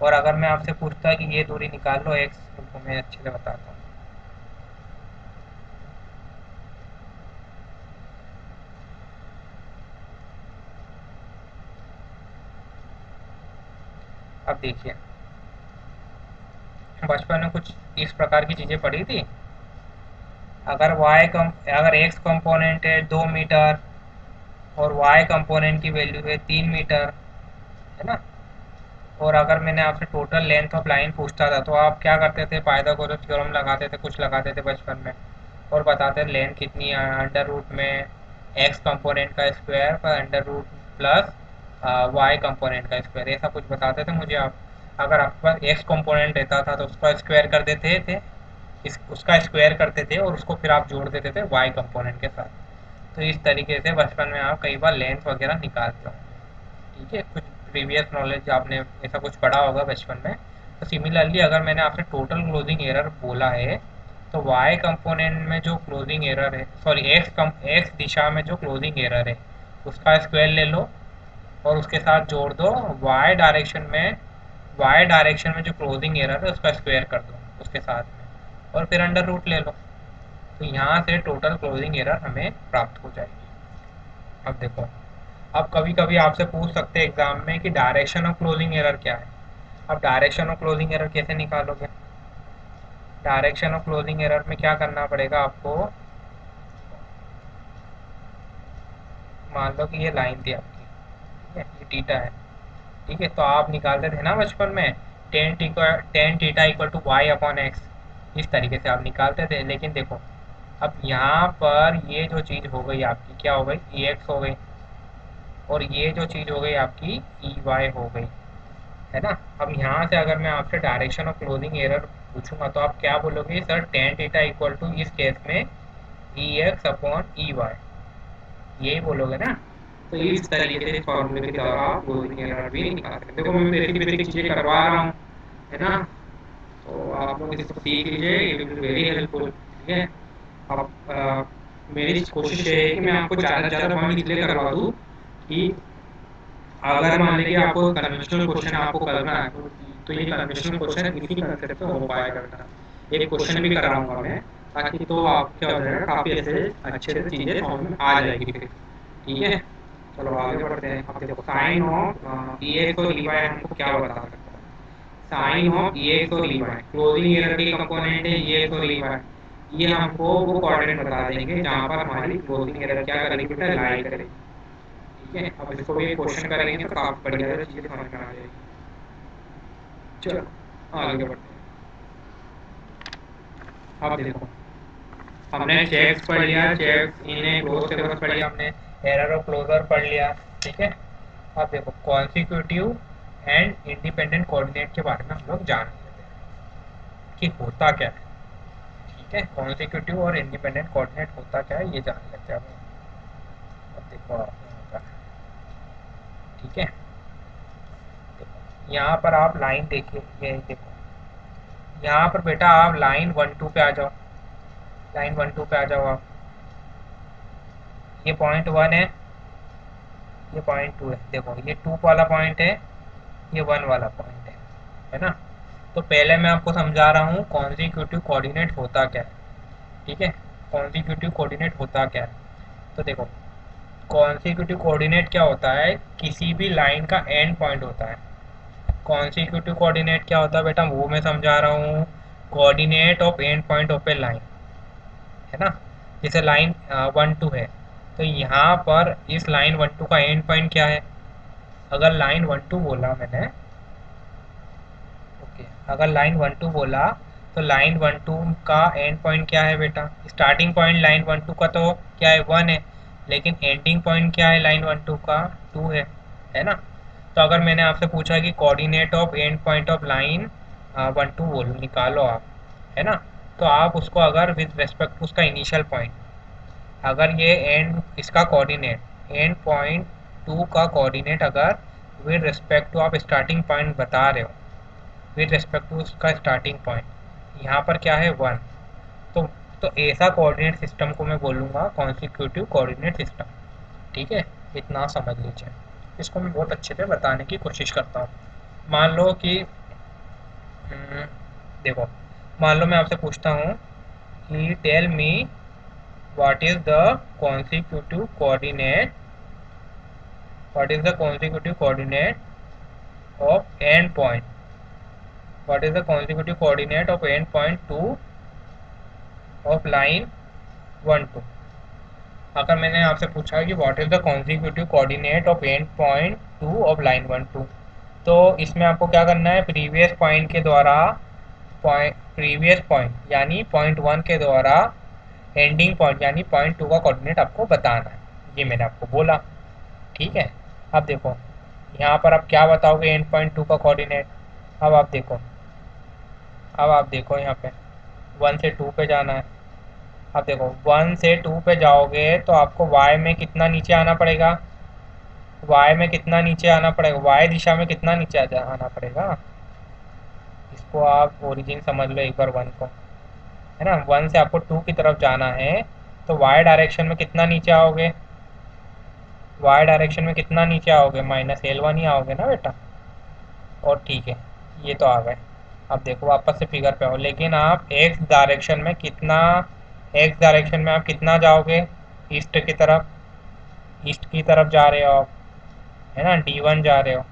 और अगर मैं आपसे पूछता कि ये दूरी निकाल लो एक्स, तो मैं अच्छे से बताता हूँ। अब देखिए बचपन में कुछ इस प्रकार की चीज़ें पढ़ी थी। अगर एक्स कंपोनेंट है 2 मीटर और वाई कंपोनेंट की वैल्यू है 3 मीटर, है ना, और अगर मैंने आपसे टोटल लेंथ ऑफ लाइन पूछता था तो आप क्या करते थे, पाइथागोरस थ्योरम लगाते थे, कुछ लगाते थे बचपन में, और बताते थे लेंथ कितनी है, अंडर रूट में एक्स कंपोनेंट का स्क्वायर पर under root plus Y component का स्क्वायर, ऐसा कुछ बताते थे मुझे आप। अगर आपके पास एक्स कंपोनेंट रहता था तो उसका स्क्वायर कर देते थे, उसका स्क्वायर करते थे और उसको फिर आप जोड़ देते थे वाई कंपोनेंट के साथ। तो इस तरीके से बचपन में आप कई बार लेंथ वगैरह निकालते हो। ठीक है, कुछ प्रीवियस नॉलेज आपने ऐसा कुछ पढ़ा होगा बचपन में। तो सिमिलरली अगर मैंने आपसे टोटल क्लोजिंग एरर बोला है, तो वाई कंपोनेंट में जो क्लोजिंग एरर है, सॉरी एक्स दिशा में जो क्लोजिंग एरर है उसका स्क्वायर ले लो और उसके साथ जोड़ दो वाई डायरेक्शन में जो क्लोजिंग एरर है उसका स्क्वायर कर दो उसके साथ में, और फिर अंडर रूट ले लो। तो यहाँ से टोटल क्लोजिंग एरर हमें प्राप्त हो जाएगी। अब देखो, अब कभी कभी आपसे पूछ सकते हैं एग्जाम में कि डायरेक्शन ऑफ क्लोजिंग एरर क्या है। अब डायरेक्शन ऑफ क्लोजिंग एरर कैसे निकालोगे? डायरेक्शन ऑफ क्लोजिंग एरर में क्या करना पड़ेगा आपको, मान लो कि ये लाइन थी आपकी, ठीक है, ये टीटा है, ठीक है, तो आप निकालते थे ना बचपन में tan theta equal to y/x, इस तरीके से आप निकालते थे। लेकिन देखो अब यहाँ पर ये जो चीज़ हो गई आपकी क्या हो गई, ई एक्स हो गई, और ये जो चीज़ हो गई आपकी ई वाई हो गई, है ना। अब यहाँ से अगर मैं आपसे डायरेक्शन ऑफ क्लोजिंग एरर पूछूंगा तो आप क्या बोलोगे, sir tan theta equal to इस केस में E X upon E Y, यही बोलोगे ना। तो इस तरीके से इस फॉर्मूले के द्वारा आप क्लोजिंग एरर भी निकाल सकते हैं। देखो मैं बेसिक बेसिक चीज़ें करवा रहा हूँ, है ना, तो आप लोग इसको सीख लीजिए, it will be very helpful. ठीक है, अब मेरी कोशिश ये है कि मैं आपको ज़्यादा से ज़्यादा पॉइंट इसलिए करवा दूँ कि अगर मान लीजिए आपको कन्वेंशनल क्वेश्चन आपको करना है तो ये कन्वेंशनल क्वेश्चन इसी कंसेप्ट पे हो पाएगा बेटा। एक क्वेश्चन भी कराऊंगा मैं, ताकि तो आप क्या हो जाएगा, काफ़ी अच्छे से चीज़ें समझ में आ जाएगी फिर। ठीक है, चलो आगे बढ़ते हैं। अब देखो साइन ऑफ ई एक्स और ई वाई हमको क्या बता सकता है, साइन ऑफ ई एक्स और ई वाई क्लोजिंग एरर के कंपोनेंट है ई एक्स और ई वाई, ये हमको वो कोऑर्डिनेट बता देंगे जहाँ पर हमारी क्लोजिंग एरर क्या करेगी बेटा, लाई करेगी। ठीक है, अब इसको भी क्वेश्चन करेंगे तो काफ़ी बढ़िया चीज़ें समझ में आ जाएगी। चलो आगे बढ़ते हैं। अब देखो हमने चेक्स पढ़ लिया, चेक्स इन्हें क्लोज टेबल्स पढ़ लिया हमने, एरर और क्लोजर पढ़ लिया। ठीक है, अब देखो कॉन्सिक्यूटिव एंड इंडिपेंडेंट कोऑर्डिनेट के बारे में हम लोग जान लेते हैं कि होता क्या है। ठीक है, कॉन्सिक्यूटिव और इंडिपेंडेंट कोऑर्डिनेट होता क्या है ये जान लेते हैं अब देखो आप यहाँ पर, ठीक है, देखो यहाँ पर आप लाइन देखिए, ये देखो यहाँ पर बेटा आप लाइन 1 2 पे आ जाओ, लाइन 1 2 पे आ जाओ आप, ये पॉइंट 1 है, ये पॉइंट 2 है, देखो ये 2 वाला पॉइंट है, ये 1 वाला पॉइंट है ना। तो पहले मैं आपको समझा रहा हूँ कॉन्जिक्यूटिव कोऑर्डिनेट होता क्या है। ठीक है, कॉन्जिक्यूटिव कोऑर्डिनेट होता क्या है, तो देखो कॉन्जिक्यूटिव कोऑर्डिनेट क्या होता है, किसी भी लाइन का एंड पॉइंट होता है। कॉन्जिक्यूटिव कोऑर्डिनेट क्या होता है बेटा, वो मैं समझा रहा हूँ, coordinate of end point of a line, है ना। जैसे लाइन 1 2 है, तो यहाँ पर इस लाइन 1 2 का एंड पॉइंट क्या है, अगर लाइन 1 2 बोला मैंने, ओके, अगर लाइन 1 2 बोला तो लाइन 1 2 का एंड पॉइंट क्या है बेटा, स्टार्टिंग पॉइंट लाइन 1 2 का तो क्या है 1 है, लेकिन एंडिंग पॉइंट क्या है लाइन 1 2 का 2 है ना। तो अगर मैंने आपसे पूछा कि coordinate of end point of line 1 2 बोलो निकालो आप, है ना, तो आप उसको अगर विद रेस्पेक्ट टू उसका इनिशियल पॉइंट, अगर ये एंड इसका कोऑर्डिनेट एंड पॉइंट 2 का कोऑर्डिनेट अगर विद रिस्पेक्ट टू आप स्टार्टिंग पॉइंट बता रहे हो, विद रिस्पेक्ट टू उसका स्टार्टिंग पॉइंट यहाँ पर क्या है 1, तो तो ऐसा कोऑर्डिनेट सिस्टम को मैं बोलूँगा कॉन्सिक्यूटिव कोऑर्डिनेट सिस्टम। ठीक है, इतना समझ लीजिए। इसको मैं बहुत अच्छे से बताने की कोशिश करता हूँ। मान लो कि हम्म, देखो, मान लो मैं आपसे पूछता हूँ कि tell me what is the consecutive coordinate, what is the consecutive coordinate of end point, what is the consecutive coordinate of end point 2 of line 1 2। अगर मैंने आपसे पूछा कि what is the consecutive coordinate of end point 2 of line 1 2, तो इसमें आपको क्या करना है, प्रीवियस पॉइंट के द्वारा प्रीवियस पॉइंट यानी पॉइंट 1 के द्वारा एंडिंग पॉइंट यानी पॉइंट 2 का कोऑर्डिनेट आपको बताना है। ये मैंने आपको बोला। ठीक है, अब देखो यहाँ पर आप क्या बताओगे एंड पॉइंट 2 का कोऑर्डिनेट। अब आप देखो, अब आप देखो यहाँ पे 1 से 2 पे जाना है। अब देखो 1 से 2 पे जाओगे तो आपको y में कितना नीचे आना पड़ेगा, y में कितना नीचे आना पड़ेगा, y दिशा में कितना नीचे आना पड़ेगा। इसको आप ओरिजिन समझ लो एक बार 1 को, है ना, 1 से आपको 2 की तरफ जाना है तो y डायरेक्शन में कितना नीचे आओगे, y डायरेक्शन में कितना नीचे आओगे, -L1 ही आओगे ना बेटा। और ठीक है, ये तो आ गए। अब देखो वापस से फिगर पे आओ, लेकिन आप x डायरेक्शन में कितना, x डायरेक्शन में आप कितना जाओगे, ईस्ट की तरफ, ईस्ट की तरफ जा रहे हो आप, है ना, D1 जा रहे हो।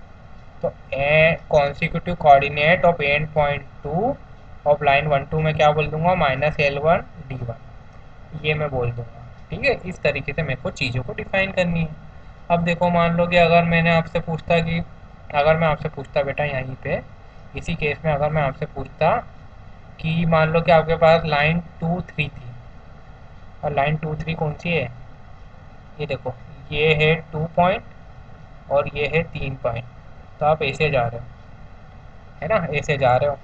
तो consecutive coordinate of end point 2 of line 1 2 में क्या बोल दूंगा, -L1 D1, ये मैं बोल दूंगा। ठीक है, इस तरीके से मेरे को चीज़ों को डिफाइन करनी है। अब देखो मान लो कि अगर मैंने आपसे पूछता कि, अगर मैं आपसे पूछता बेटा यहीं पे इसी केस में, अगर मैं आपसे पूछता कि मान लो कि आपके पास लाइन 2 3 थी, और लाइन 2 3 कौन सी है, ये देखो, ये है 2 पॉइंट और ये है 3 पॉइंट, तो आप ऐसे जा रहे हो, है ना, ऐसे जा रहे हो।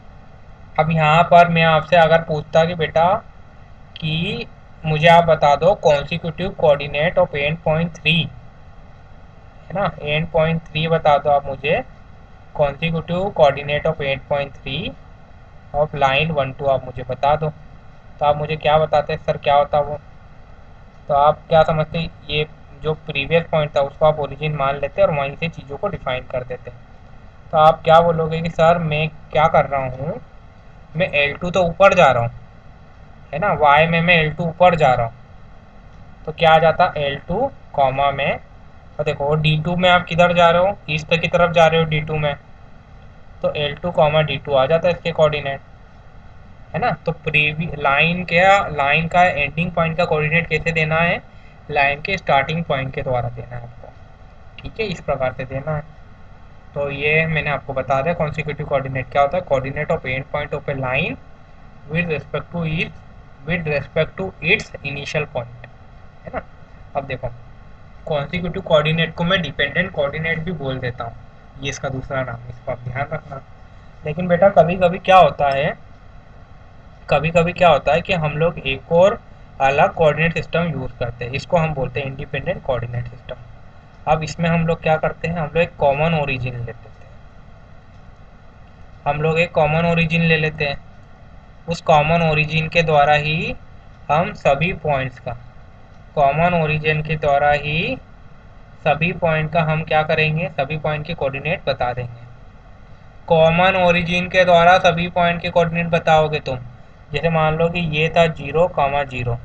अब यहाँ पर मैं आपसे अगर पूछता कि बेटा कि मुझे आप बता दो consecutive coordinate of end point 3, है ना, एंड पॉइंट 3 बता दो आप मुझे, consecutive coordinate of end point 3 of line 1 2 आप मुझे बता दो, तो आप मुझे क्या बताते हैं सर, क्या होता वो, तो आप क्या समझते, ये जो प्रीवियस पॉइंट था उसको आप ओरिजिन मान लेते और वहीं से चीज़ों को डिफाइन कर देते। तो आप क्या बोलोगे कि सर मैं क्या कर रहा हूँ, मैं L2 तो ऊपर जा रहा हूँ, है ना, y में मैं L2 ऊपर जा रहा हूँ, तो क्या आ जाता L2 कॉमा में, और देखो D2 में आप किधर जा रहे हो, ईस्ट की तरफ जा रहे हो D2 में, तो L2 कॉमा D2 आ जाता है इसके कोऑर्डिनेट, है ना। तो प्रीवी लाइन क्या, लाइन का एंडिंग पॉइंट का कोऑर्डिनेट कैसे देना है, लाइन के स्टार्टिंग पॉइंट के द्वारा देना है आपको। ठीक है, इस प्रकार से देना है। तो ये मैंने आपको बता दिया कॉन्सिक्यूटिव कोऑर्डिनेट क्या होता है, coordinate of end point of a line with respect to its initial point, है ना। अब देखो कॉन्सिक्यूटिव कोऑर्डिनेट को मैं डिपेंडेंट कोऑर्डिनेट भी बोल देता हूँ, ये इसका दूसरा नाम है, इसको आप ध्यान रखना। लेकिन बेटा कभी कभी क्या होता है, कभी कभी क्या होता है कि हम लोग एक और अलग कोऑर्डिनेट सिस्टम यूज़ करते हैं, इसको हम बोलते हैं इंडिपेंडेंट कोऑर्डिनेट सिस्टम। अब इसमें हम लोग क्या करते हैं, हम लोग एक कॉमन ओरिजिन ले लेते हैं, हम लोग एक कॉमन ओरिजिन ले लेते हैं, उस कॉमन ओरिजिन के द्वारा ही हम सभी पॉइंट्स का, कॉमन ओरिजिन के द्वारा ही सभी पॉइंट का हम क्या करेंगे, सभी पॉइंट के कोऑर्डिनेट बता देंगे। कॉमन ओरिजिन के द्वारा सभी पॉइंट के कोऑर्डिनेट बताओगे तुम, जैसे मान लो कि ये था 0 0,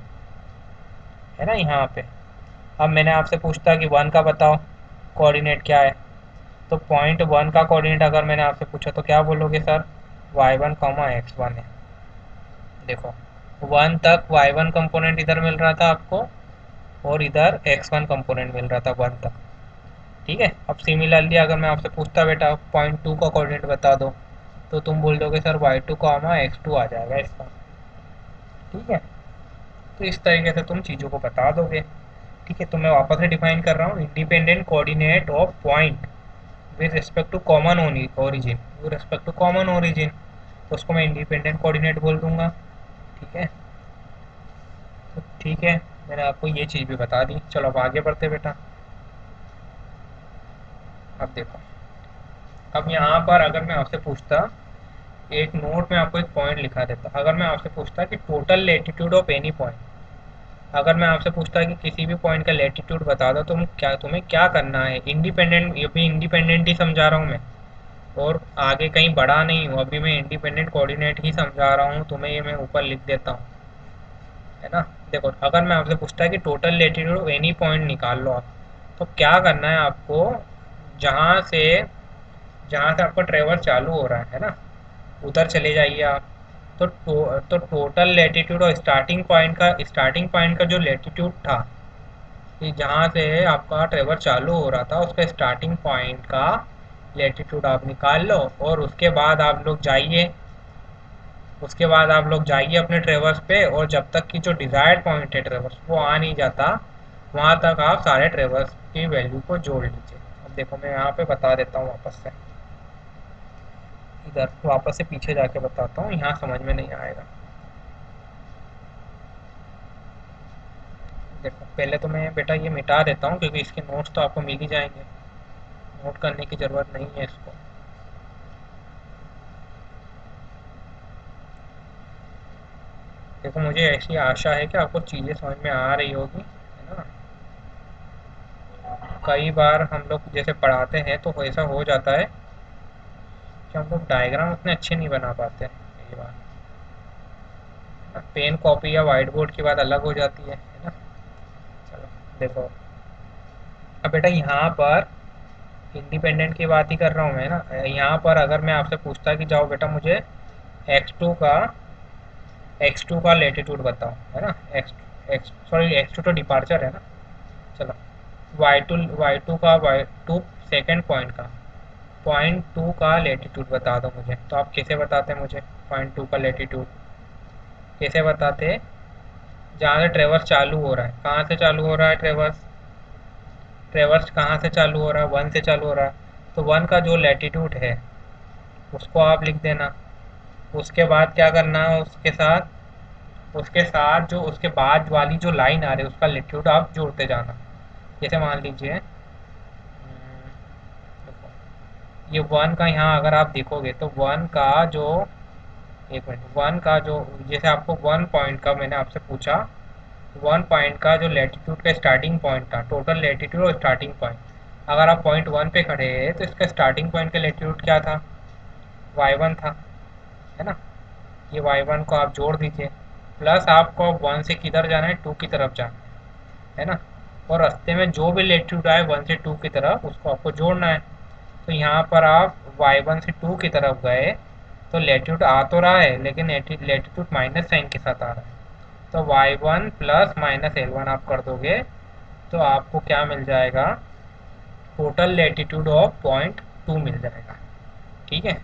है ना यहाँ पे। अब मैंने आपसे पूछता कि 1 का बताओ कोऑर्डिनेट क्या है, तो पॉइंट 1 का कोऑर्डिनेट अगर मैंने आपसे पूछा तो क्या बोलोगे सर, y1 x1 है। देखो 1 तक y1 कंपोनेंट इधर मिल रहा था आपको, और इधर x1 कंपोनेंट मिल रहा था 1 तक। ठीक है, अब सिमिलरली अगर मैं आपसे पूछता बेटा पॉइंट 2 का कोऑर्डिनेट बता दो, तो तुम बोल दोगे सर y2 x2 आ जाएगा इसका। ठीक है, तो इस तरीके से तुम चीज़ों को बता दोगे। ठीक है, तो मैं वापस से डिफाइन कर रहा हूँ, independent coordinate of point, with respect to common origin, with respect to common origin, तो उसको मैं इंडिपेंडेंट कोऑर्डिनेट बोल दूंगा। ठीक है, तो ठीक है, मैंने आपको ये चीज़ भी बता दी। चलो अब आगे बढ़ते बेटा। अब देखो, अब यहाँ पर अगर मैं आपसे पूछता, एक नोट में आपको एक पॉइंट लिखा देता, अगर मैं आपसे पूछता कि total latitude of any point, अगर मैं आपसे पूछता कि किसी भी पॉइंट का लेटीट्यूड बता दो, तुम्हें क्या करना है? इंडिपेंडेंट, ये भी इंडिपेंडेंट ही समझा रहा हूँ मैं, और आगे कहीं बढ़ा नहीं हूँ, अभी मैं इंडिपेंडेंट कोऑर्डिनेट ही समझा रहा हूँ तुम्हें, ये मैं ऊपर लिख देता हूँ, है ना। देखो, अगर मैं आपसे पूछता है कि total latitude of any point निकाल लो आप, तो क्या करना है आपको? जहाँ से जहाँ से आपका ट्रेवल चालू हो रहा है ना, उधर चले जाइए आप। तो टोटल लेटीट्यूड और स्टार्टिंग पॉइंट का जो लेटीट्यूड था, कि जहाँ से आपका ट्रेवल चालू हो रहा था, उसका स्टार्टिंग पॉइंट का लेटीट्यूड आप निकाल लो, और उसके बाद आप लोग जाइए अपने ट्रेवर्स पे, और जब तक कि जो डिज़ायर्ड पॉइंट है ट्रेवर्स वो आ नहीं जाता, वहाँ तक आप सारे ट्रेवर्स की वैल्यू को जोड़ लीजिए। अब देखो, मैं यहाँ पे बता देता हूँ वापस से, इधर वापस से पीछे जाके बताता हूँ, यहाँ समझ में नहीं आएगा। देखो, पहले तो मैं बेटा ये मिटा देता हूँ, क्योंकि इसके नोट्स तो आपको मिल ही जाएंगे, नोट करने की ज़रूरत नहीं है इसको। देखो, मुझे ऐसी आशा है कि आपको चीज़ें समझ में आ रही होगी, है ना। कई बार हम लोग जैसे पढ़ाते हैं तो ऐसा हो जाता है कि हम लोग डायग्राम उतने अच्छे नहीं बना पाते हैं कई बार। पेन कॉपी या वाइट बोर्ड की बात अलग हो जाती है ना। चलो देखो, अब बेटा यहाँ पर इंडिपेंडेंट की बात ही कर रहा हूँ मैं ना। यहाँ पर अगर मैं आपसे पूछता कि जाओ बेटा मुझे x2 का x2 का लेटीट्यूड बताओ, है ना। x2 तो डिपार्चर है ना। चलो, y2 का y2 सेकेंड पॉइंट का पॉइंट टू का लेटीट्यूड बता दो मुझे। तो आप कैसे बताते हैं मुझे पॉइंट टू का लेटीट्यूड? कैसे बताते? जहाँ से ट्रेवर्स चालू हो रहा है, कहाँ से चालू हो रहा है ट्रेवर्स? ट्रेवर्स कहाँ से चालू हो रहा है? वन से चालू हो रहा है, तो वन का जो लेटीट्यूड है उसको आप लिख देना। उसके बाद क्या करना है? उसके साथ जो उसके बाद वाली जो लाइन आ रही है उसका लेटीट्यूड आप जोड़ते जाना। जैसे मान लीजिए, ये वन का, यहाँ अगर आप देखोगे तो वन का जो, एक मिनट, वन का जो, जैसे आपको वन पॉइंट का मैंने आपसे पूछा, वन पॉइंट का जो लेटीट्यूड का स्टार्टिंग पॉइंट था, टोटल लेटीट्यूड और स्टार्टिंग पॉइंट, अगर आप पॉइंट वन पे खड़े हैं तो इसका स्टार्टिंग पॉइंट का लेटीट्यूड क्या था? वाई वन था, है ना। ये वाई वन को आप जोड़ दीजिए, प्लस आपको वन से किधर जाना है? टू की तरफ जाना है ना। और रास्ते में जो भी लेटीट्यूड आए वन से टू की तरफ, उसको आपको जोड़ना है। तो यहाँ पर आप वाई वन से टू की तरफ गए, तो लेटीट्यूड आ तो रहा है, लेकिन लेटीट्यूड माइनस साइन के साथ आ रहा है। तो Y one plus minus L one आप कर दोगे, तो आपको क्या मिल जाएगा? Total latitude of point two मिल जाएगा। ठीक है।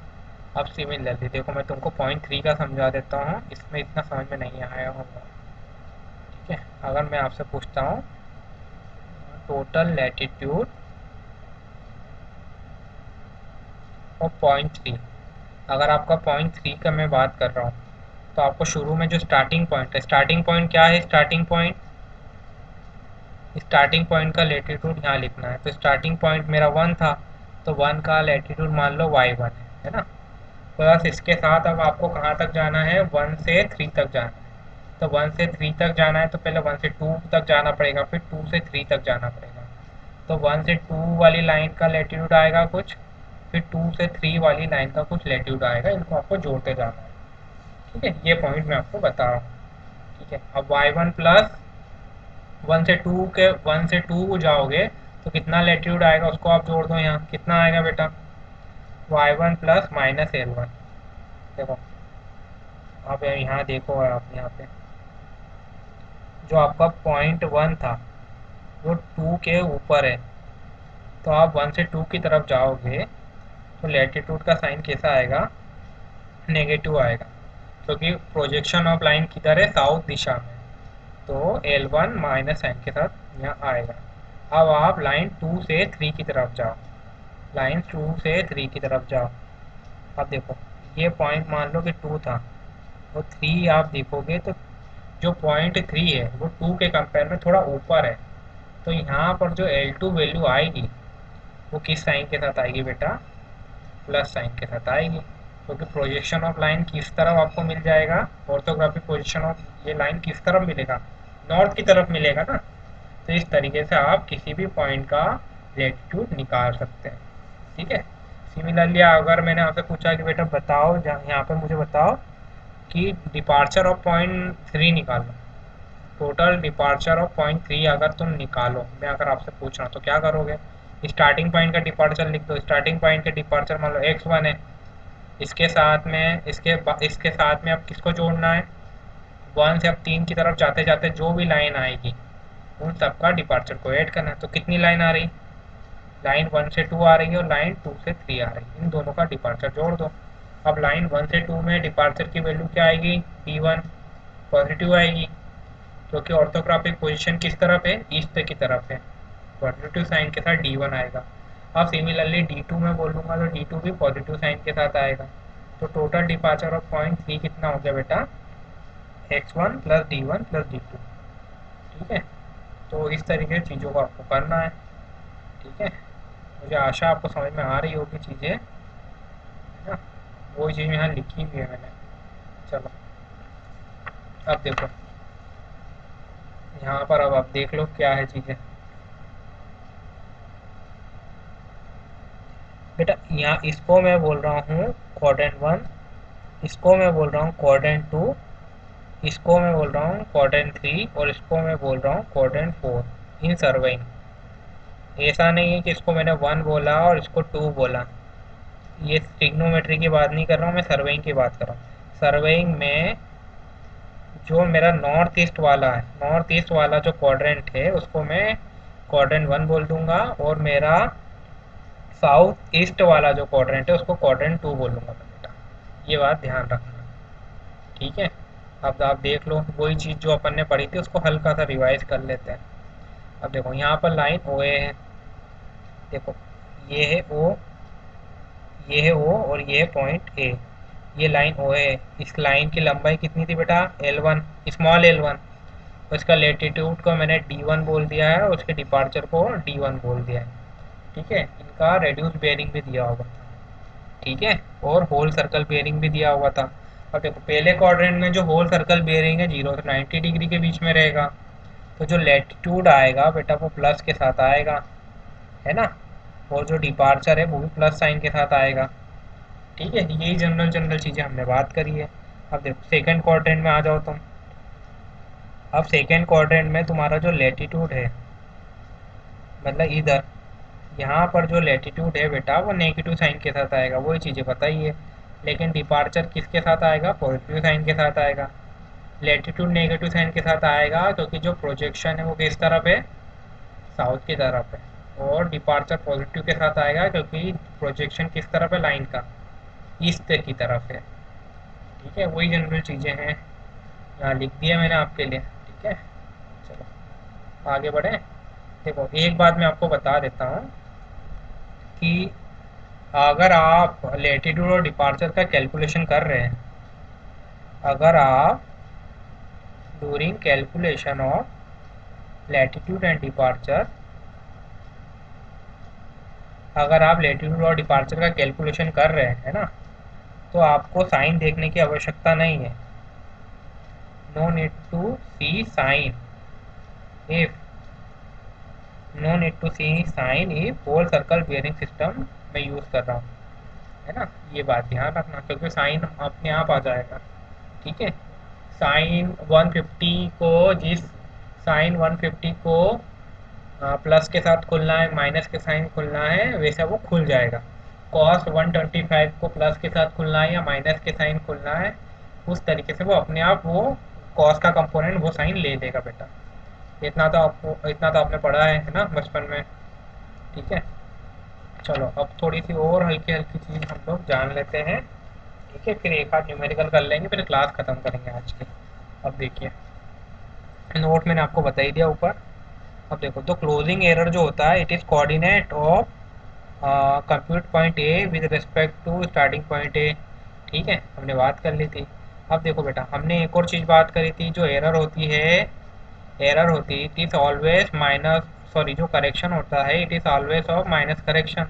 अब सिमिलरली देखो, मैं तुमको पॉइंट थ्री का समझा देता हूँ, इसमें इतना समझ में नहीं आया होगा। ठीक है, अगर मैं आपसे पूछता हूँ टोटल लेटीट्यूड और पॉइंट थ्री, अगर आपका पॉइंट थ्री का मैं बात कर रहा हूँ, तो आपको शुरू में जो स्टार्टिंग पॉइंट है, स्टार्टिंग पॉइंट क्या है? स्टार्टिंग पॉइंट का लेटीट्यूड यहाँ लिखना है। तो स्टार्टिंग पॉइंट मेरा वन था, तो वन का लेटीट्यूड मान लो वाई वन है ना। प्लस इसके साथ अब आपको कहाँ तक जाना है? वन से थ्री तक जाना है। तो वन से थ्री तक जाना है तो पहले वन से टू तक जाना पड़ेगा, फिर टू से थ्री तक जाना पड़ेगा। तो वन से टू वाली लाइन का लेटीट्यूड आएगा कुछ, फिर टू से थ्री वाली लाइन का कुछ लेटीट्यूड आएगा, इनको आपको जोड़ते जाना है। ठीक है, ये पॉइंट मैं आपको बता रहा हूँ। ठीक है, अब वाई वन प्लस वन से टू को जाओगे तो कितना लेटीट्यूड आएगा उसको आप जोड़ दो। यहाँ कितना आएगा बेटा? Y one plus minus L one. देखो, अब यहाँ देखो, आप यहाँ पे जो आपका पॉइंट वन था वो टू के ऊपर है, तो आप वन से टू की तरफ जाओगे तो लेटीट्यूड का साइन कैसा आएगा? नेगेटिव आएगा, क्योंकि प्रोजेक्शन ऑफ लाइन किधर है? साउथ दिशा में। तो एल वन माइनस साइन के साथ यहाँ आएगा। अब आप लाइन टू से थ्री की तरफ जाओ, लाइन 2 से 3 की तरफ जाओ। अब देखो ये पॉइंट मान लो कि 2 था, और 3 आप देखोगे तो जो पॉइंट 3 है वो 2 के कंपेयर में थोड़ा ऊपर है। तो यहाँ पर जो L2 वैल्यू आएगी वो किस साइन के साथ आएगी बेटा? प्लस साइन के साथ आएगी, क्योंकि प्रोजेक्शन ऑफ लाइन किस तरफ आपको मिल जाएगा? ऑर्थोग्राफिक पोजीशन ऑफ ये लाइन किस तरफ मिलेगा? नॉर्थ की तरफ मिलेगा ना। तो इस तरीके से आप किसी भी पॉइंट का लैटिट्यूड निकाल सकते हैं। ठीक है। सिमिलरली अगर मैंने आपसे पूछा कि बेटा बताओ, यहाँ पे मुझे बताओ कि डिपार्चर ऑफ पॉइंट 3 निकालो, टोटल डिपार्चर ऑफ पॉइंट 3 अगर तुम निकालो, मैं अगर आपसे पूछ रहा हूँ तो क्या करोगे? स्टार्टिंग पॉइंट का डिपार्चर लिख दो। स्टार्टिंग पॉइंट का डिपार्चर मान लो x1 है, इसके साथ में इसके साथ में अब किसको जोड़ना है? 1 से अब 3 की तरफ जाते जाते जो भी लाइन आएगी उन सबका डिपार्चर को ऐड करना है। तो कितनी लाइन आ रही? लाइन 1 से 2 आ रही है और लाइन 2 से 3 आ रही है, इन दोनों का डिपार्चर जोड़ दो। अब लाइन 1 से 2 में डिपार्चर की वैल्यू क्या आएगी? d1 पॉजिटिव आएगी, क्योंकि ऑर्थोग्राफिक पोजीशन किस तरफ है? ईस्ट की तरफ है। पॉजिटिव साइन के साथ d1 आएगा। अब सिमिलरली d2 में बोलूँगा तो d2 भी पॉजिटिव साइन के साथ आएगा। तो टोटल डिपार्चर ऑफ पॉइंट 3 कितना हो गया बेटा? x1 plus d1 plus d2। ठीक है। तो इस तरीके की चीज़ों को आपको करना है। ठीक है। मुझे आशा आपको समझ में आ रही होगी चीज़ें, है ना। वही चीज़ यहाँ लिखी हुई है मैंने। चलो अब देखो यहाँ पर, अब आप देख लो क्या है चीज़ें। बेटा यहाँ इसको मैं बोल रहा हूँ क्वाड्रेंट 1, इसको मैं बोल रहा हूँ क्वाड्रेंट 2, इसको मैं बोल रहा हूँ क्वाड्रेंट 3, और इसको मैं बोल रहा हूँ क्वाड्रेंट 4 इन सर्वेइंग। ऐसा नहीं है कि इसको मैंने 1 बोला और इसको 2 बोला। ये ट्रिग्नोमेट्री की बात नहीं कर रहा हूँ, मैं सर्वेइंग की बात कर रहा हूँ। सर्वेइंग में जो मेरा नॉर्थ ईस्ट वाला है, नॉर्थ ईस्ट वाला जो क्वाड्रेंट है उसको मैं क्वाड्रेंट 1 बोल दूंगा, और मेरा साउथ ईस्ट वाला जो क्वाड्रेंट है उसको क्वाड्रेंट 2 बोलूँगा मैं बेटा। ये बात ध्यान रखना। ठीक है। अब आप देख लो वही चीज़ जो अपन ने पढ़ी थी उसको हल्का सा रिवाइज कर लेते हैं। अब देखो यहाँ पर लाइन ओ ए है। देखो ये है ओ, ये है ओ, और ये है पॉइंट ए। ये लाइन ओ है। इस लाइन की लंबाई कितनी थी बेटा? L1, small L1। और इसका लेटीट्यूड को मैंने D1 बोल दिया है और उसके डिपार्चर को D1 बोल दिया है। ठीक है। इनका रेड्यूस बेयरिंग भी दिया होगा। ठीक है। और होल सर्कल बेयरिंग भी दिया हुआ था। अब देखो पहले क्वाड्रेंट में जो होल सर्कल बेयरिंग है 0 से 90 डिग्री के बीच में रहेगा, तो जो लेटीट्यूड आएगा बेटा वो प्लस के साथ आएगा, है ना। और जो डिपार्चर है वो भी प्लस साइन के साथ आएगा। ठीक है। यही जनरल जनरल चीज़ें हमने बात करी है। अब देखो सेकंड क्वाड्रेंट में आ जाओ तुम। अब सेकंड क्वाड्रेंट में तुम्हारा जो लेटीट्यूड है, मतलब इधर यहाँ पर जो लेटीट्यूड है बेटा वो नेगेटिव साइन के साथ आएगा, वही चीज़ें बताई है। लेकिन डिपार्चर किसके साथ आएगा? पॉजिटिव साइन के साथ आएगा। लेटीट्यूड नेगेटिव साइन के साथ आएगा क्योंकि जो प्रोजेक्शन है वो किस तरफ है? साउथ की तरफ है। और डिपार्चर पॉजिटिव के साथ आएगा क्योंकि प्रोजेक्शन किस तरफ है लाइन का? ईस्ट की तरफ है। ठीक है। वही जनरल चीज़ें हैं, यहाँ लिख दिया मैंने आपके लिए। ठीक है। चलो आगे बढ़े। देखो एक बात मैं आपको बता देता हूँ कि अगर आप लेटीट्यूड और डिपार्चर का कैलकुलेशन कर रहे हैं, अगर आप during calculation of latitude and departure, अगर आप लेटीट्यूड और डिपार्चर का कैलकुलेशन कर रहे हैं ना, तो आपको साइन देखने की आवश्यकता नहीं है। No need to see sign if no need to see sign if whole circle bearing system में यूज़ कर रहा हूँ, है ना। ये बात ध्यान रखना क्योंकि साइन अपने आप आ जाएगा। ठीक है। साइन 150 को जिस साइन 150 को प्लस के साथ खुलना है, माइनस के साइन खुलना है, वैसा वो खुल जाएगा। कॉस 125 को प्लस के साथ खुलना है या माइनस के साइन खुलना है, उस तरीके से वो अपने आप वो कॉस का कंपोनेंट वो साइन ले लेगा बेटा। इतना तो आपने पढ़ा है ना बचपन में। ठीक है। चलो अब थोड़ी सी और हल्की हल्की चीज़ हम लोग जान लेते हैं। ठीक है। फिर एक आध न्यूमेरिकल कर लेंगे, फिर क्लास ख़त्म करेंगे आज की। अब देखिए नोट मैंने आपको बता ही दिया ऊपर। अब देखो तो क्लोजिंग एरर जो होता है it is coordinate of compute point A with respect to starting point A. ठीक है, हमने बात कर ली थी। अब देखो बेटा, हमने एक और चीज़ बात करी थी, जो एरर होती है, एरर होती it is always minus, sorry, जो करेक्शन होता है it is always of minus correction.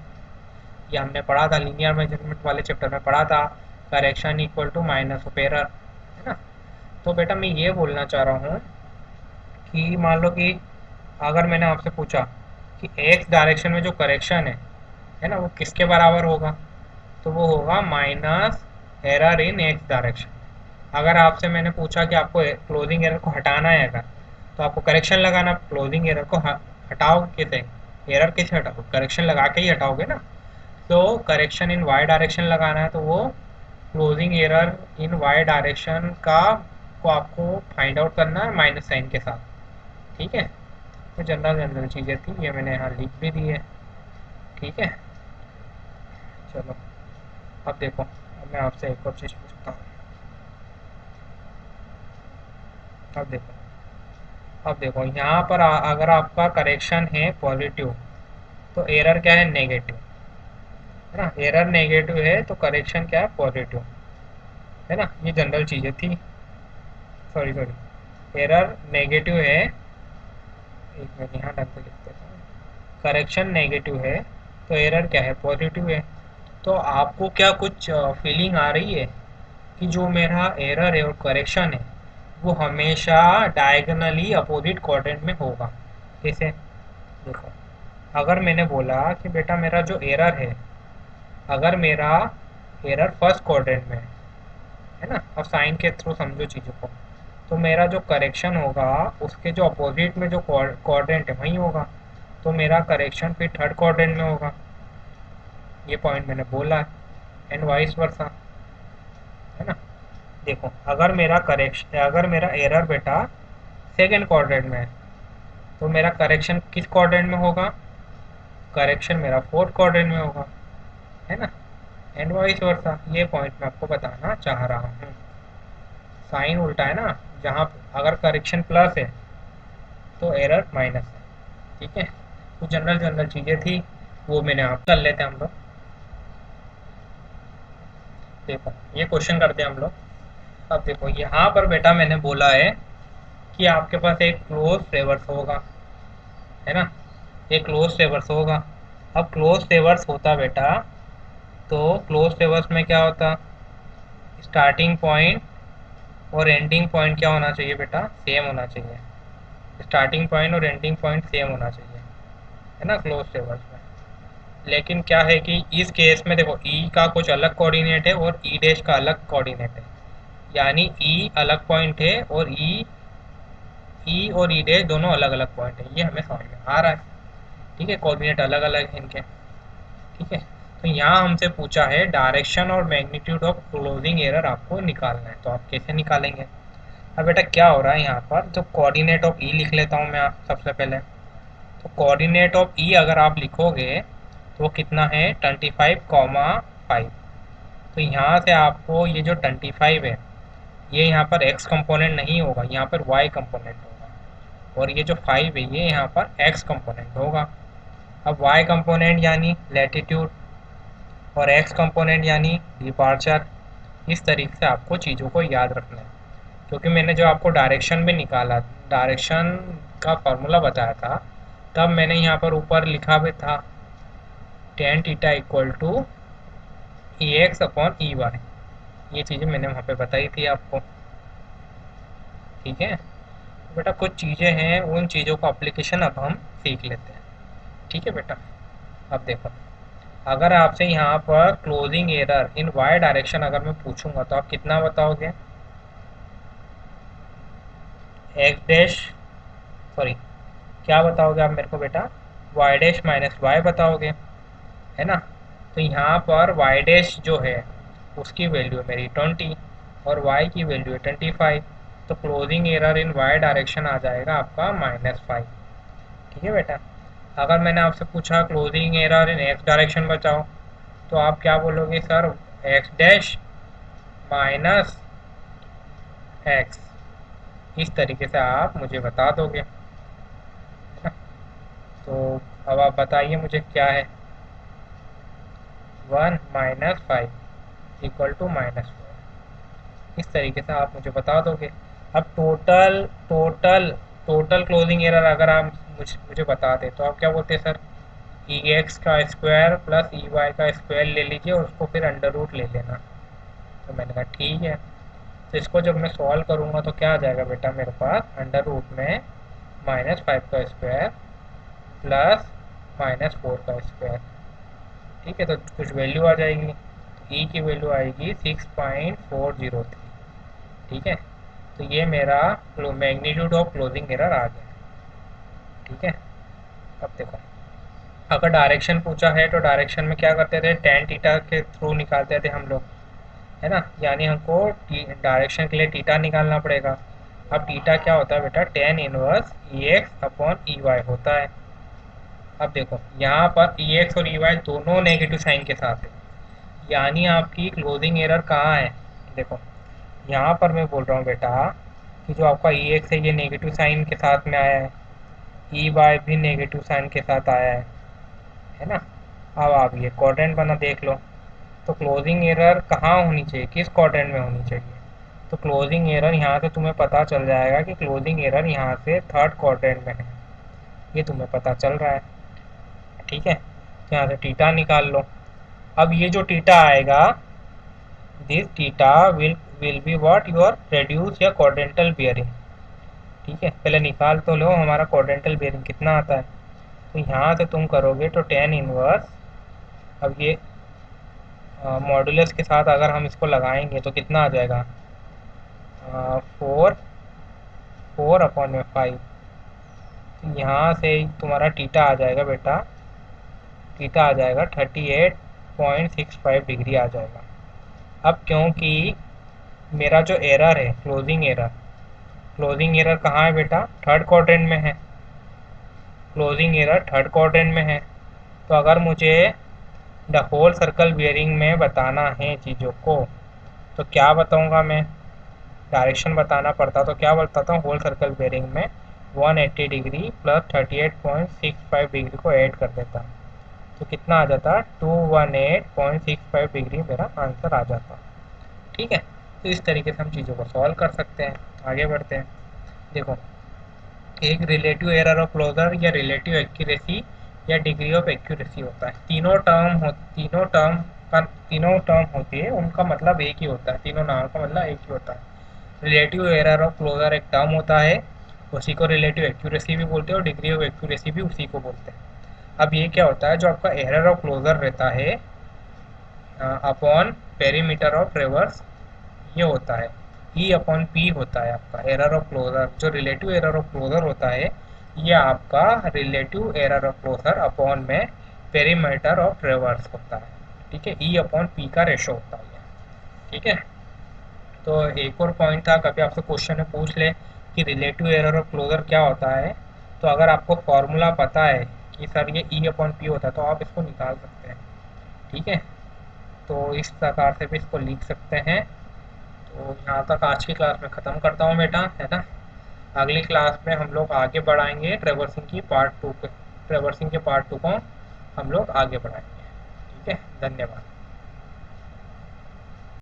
ये हमने पढ़ा था, लीनियर मेजरमेंट वाले चैप्टर में पढ़ा था, correction equal to minus of error, है ना। तो बेटा मैं ये बोलना चाह रहा हूँ कि मान लो कि अगर मैंने आपसे पूछा कि एक्स डायरेक्शन में जो करेक्शन है ना, वो किसके बराबर होगा, तो वो होगा minus error in x direction. अगर आपसे मैंने पूछा कि आपको क्लोजिंग एरर को हटाना है अगर, तो आपको करेक्शन लगाना, क्लोजिंग एरर को हटाओ कैसे, एरर कैसे हटाओ, करेक्शन लगा के ही हटाओगे ना। तो करेक्शन इन वाई डायरेक्शन लगाना है, तो वो closing error in Y direction का को आपको फाइंड आउट करना है माइनस साइन के साथ। ठीक है, तो जनरल जनरल चीज़ें थी, ये मैंने यहाँ लिख भी दी है। ठीक है, चलो अब देखो, अब मैं आपसे एक और चीज़ पूछता हूँ। अब देखो, अब देखो यहाँ पर अगर आपका करेक्शन है पॉजिटिव, तो एरर क्या है, नेगेटिव, है ना। एरर नेगेटिव है तो करेक्शन क्या है, पॉजिटिव, है ना। ये जनरल चीज़ें थी, सॉरी सॉरी, एरर नेगेटिव है, एक मिनट यहाँ ढंग से लिख देता हूँ, करेक्शन नेगेटिव है तो एरर क्या है, पॉजिटिव है। तो आपको क्या कुछ फीलिंग आ रही है कि जो मेरा एरर है और करेक्शन है वो हमेशा डायगनली अपोजिट क्वाड्रेंट में होगा। जैसे देखो, अगर मैंने बोला कि बेटा मेरा जो एरर है, अगर मेरा एरर फर्स्ट क्वाड्रेंट में है ना, और साइन के थ्रू समझो चीज़ों को, तो मेरा जो करेक्शन होगा उसके जो अपोजिट में जो क्वाड्रेंट है वहीं होगा, तो मेरा करेक्शन फिर थर्ड क्वाड्रेंट में होगा। ये पॉइंट मैंने बोला है, एंड वाइस वर्सा, है ना। देखो, अगर मेरा करेक्शन, अगर मेरा एरर बेटा सेकेंड क्वाड्रेंट में है, तो मेरा करेक्शन किस क्वाड्रेंट में होगा, करेक्शन मेरा फोर्थ क्वाड्रेंट में होगा, है ना। एंड वाइस वर्सा, ये पॉइंट मैं आपको बताना चाह रहा हूँ। साइन उल्टा है ना, जहाँ अगर करेक्शन प्लस है तो एरर माइनस है। ठीक है, तो जनरल जनरल चीज़ें थी, वो मैंने आप कर लेते हैं हम लोग। देखो, ये क्वेश्चन करते हैं हम लोग। अब देखो यहाँ पर बेटा मैंने बोला है कि आपके पास एक क्लोज ट्रेवर्स होगा, है ना, एक क्लोज ट्रेवर्स होगा। अब क्लोज ट्रेवर्स होता बेटा, तो क्लोज ट्रेवर्स में क्या होता, स्टार्टिंग पॉइंट और एंडिंग पॉइंट क्या होना चाहिए बेटा, सेम होना चाहिए। स्टार्टिंग पॉइंट और एंडिंग पॉइंट सेम होना चाहिए, है ना, क्लोज ट्रेवर्स में। लेकिन क्या है कि इस केस में देखो, ई का कुछ अलग कोऑर्डिनेट है और ई डैश का अलग कोऑर्डिनेट है, यानी ई अलग पॉइंट है और ई और ई डैश दोनों अलग अलग पॉइंट है, ये हमें समझ में आ रहा है। ठीक है, कोऑर्डिनेट अलग अलग है इनके। ठीक है, तो यहाँ हमसे पूछा है डायरेक्शन और मैग्नीट्यूड ऑफ क्लोजिंग एरर आपको निकालना है, तो आप कैसे निकालेंगे। अब बेटा क्या हो रहा है यहाँ पर, तो कोऑर्डिनेट ऑफ ई लिख लेता हूँ मैं आप सबसे पहले। तो कोऑर्डिनेट ऑफ ई अगर आप लिखोगे तो वो कितना है, 25,5। तो यहाँ से आपको ये जो 25 है, ये यहाँ पर एक्स कंपोनेंट नहीं होगा, यहाँ पर वाई कंपोनेंट होगा, और ये जो 5 है ये यहाँ पर एक्स कंपोनेंट होगा। अब वाई कंपोनेंट यानी लैटिट्यूड और एक्स कंपोनेंट यानी डिपार्चर। इस तरीके से आपको चीज़ों को याद रखना है, क्योंकि मैंने जो आपको डायरेक्शन में निकाला, डायरेक्शन का फार्मूला बताया था, तब मैंने यहाँ पर ऊपर लिखा भी था tan theta equal to E X upon E Y. ये चीज़ें मैंने वहाँ पे बताई थी आपको। ठीक है, तो बेटा कुछ चीज़ें हैं, उन चीज़ों का अप्लीकेशन अब हम सीख लेते हैं। ठीक है बेटा, अब देखो, अगर आपसे यहाँ पर closing error in Y direction अगर मैं पूछूंगा तो आप कितना बताओगे, एक्स डैश, सॉरी, क्या बताओगे आप मेरे को बेटा, वाई डैश माइनस वाई बताओगे, है ना। तो यहाँ पर वाई डैश जो है उसकी वैल्यू है मेरी 20 और वाई की वैल्यू है 25, तो closing error in Y direction आ जाएगा आपका -5। ठीक है बेटा, अगर मैंने आपसे पूछा क्लोजिंग एरर इन एक्स डायरेक्शन बचाओ, तो आप क्या बोलोगे, sir x dash minus x, इस तरीके से आप मुझे बता दोगे, है ना। तो अब आप बताइए मुझे क्या है। 1 - 5 = -4। इस तरीके से आप मुझे बता दोगे। अब टोटल क्लोजिंग एरर अगर आप मुझे बता दें तो आप क्या बोलते हैं सर, ई एक्स का स्क्वायर प्लस ई वाई का स्क्वायर ले लीजिए और उसको फिर अंडर रूट ले लेना। तो मैंने कहा ठीक है। तो इसको जब मैं सॉल्व करूँगा तो क्या आ जाएगा बेटा मेरे पास, अंडर रूट में -5 का स्क्वायर प्लस -4 का स्क्वायर। ठीक है, तो कुछ वैल्यू आ जाएगी। ई की वैल्यू आएगी 6.403। ठीक है, तो ये मेरा मैग्नीट्यूड ऑफ क्लोजिंग एरर आ गया। ठीक है, अब देखो, अगर डायरेक्शन पूछा है तो डायरेक्शन में क्या करते थे, टेन टीटा के थ्रू निकालते थे हम लोग, है ना। यानी हमको डायरेक्शन के लिए टीटा निकालना पड़ेगा। अब टीटा क्या होता है बेटा, tan inverse E X upon E Y होता है। अब देखो यहाँ पर ई एक्स और ई वाई दोनों नेगेटिव साइन के साथ है, यानी आपकी क्लोजिंग एरर कहाँ है। देखो यहाँ पर मैं बोल रहा हूँ बेटा कि जो आपका ई एक्स है ये नेगेटिव साइन के साथ में आया है, ई वाई भी नेगेटिव साइन के साथ आया है ना। अब आप ये क्वाड्रेंट बना देख लो, तो क्लोजिंग एरर कहाँ होनी चाहिए, किस क्वाड्रेंट में होनी चाहिए। तो क्लोजिंग एरर यहाँ से तुम्हें पता चल जाएगा कि क्लोजिंग एरर यहाँ से थर्ड क्वाड्रेंट में है, ये तुम्हें पता चल रहा है। ठीक है, तो यहाँ से टीटा निकाल लो। अब ये जो टीटा आएगा, this theta will be what, your reduce या क्वाड्रेंटल बियरिंग। ठीक है, पहले निकाल तो लो हमारा क्वाड्रेंटल बियरिंग कितना आता है। तो यहाँ से तुम करोगे तो टेन इनवर्स, अब ये मॉडुलस के साथ अगर हम इसको लगाएंगे तो कितना आ जाएगा, 4/5। तो यहाँ से तुम्हारा टीटा आ जाएगा बेटा, टीटा आ जाएगा 38.65 डिग्री आ जाएगा। अब क्योंकि मेरा जो एरर है क्लोजिंग एरर कहाँ है बेटा, थर्ड क्वाड्रेंट में है। क्लोजिंग एरर थर्ड क्वाड्रेंट में है, तो अगर मुझे द होल सर्कल बियरिंग में बताना है चीज़ों को तो क्या बताऊंगा मैं, डायरेक्शन बताना पड़ता तो क्या बताता हूँ, होल सर्कल बेरिंग में 180 डिग्री प्लस 38.65 डिग्री को ऐड कर देता, तो कितना आ जाता, 218.65 डिग्री मेरा आंसर आ जाता। ठीक है, तो इस तरीके से हम चीज़ों को सॉल्व कर सकते हैं। आगे बढ़ते हैं। देखो, एक रिलेटिव एरर ऑफ क्लोजर या रिलेटिव एक्यूरेसी या डिग्री ऑफ एक्यूरेसी होता है। तीनों टर्म होती है, उनका मतलब एक ही होता है, तीनों नाम का मतलब एक ही होता है। रिलेटिव एरर ऑफ क्लोजर एक टर्म होता है, उसी को रिलेटिव एक्यूरेसी भी बोलते हैं और डिग्री ऑफ एक्यूरेसी भी उसी को बोलते हैं। अब ये क्या होता है, जो आपका एरर ऑफ क्लोजर रहता है अपॉन पेरीमीटर ऑफ ट्रेवर्स, ये होता है E/P होता है आपका एरर ऑफ क्लोजर। जो रिलेटिव एरर ऑफ क्लोजर होता है ये आपका relative error of closure upon में पेरीमीटर ऑफ ट्रेवर्स होता है। ठीक है, E/P का रेशो होता है। ठीक है, तो एक और पॉइंट था, कभी आपसे क्वेश्चन में पूछ ले कि रिलेटिव एरर ऑफ क्लोजर क्या होता है, तो अगर आपको फॉर्मूला पता है कि सर ये E/P होता है तो आप इसको निकाल सकते हैं। ठीक है, तो इस प्रकार से भी इसको लिख सकते हैं। तो यहाँ तक आज की क्लास में ख़त्म करता हूँ बेटा, है ना। अगली क्लास में हम लोग आगे बढ़ाएंगे ट्रेवर्सिंग के पार्ट 2 को हम लोग आगे बढ़ाएंगे। ठीक है, धन्यवाद।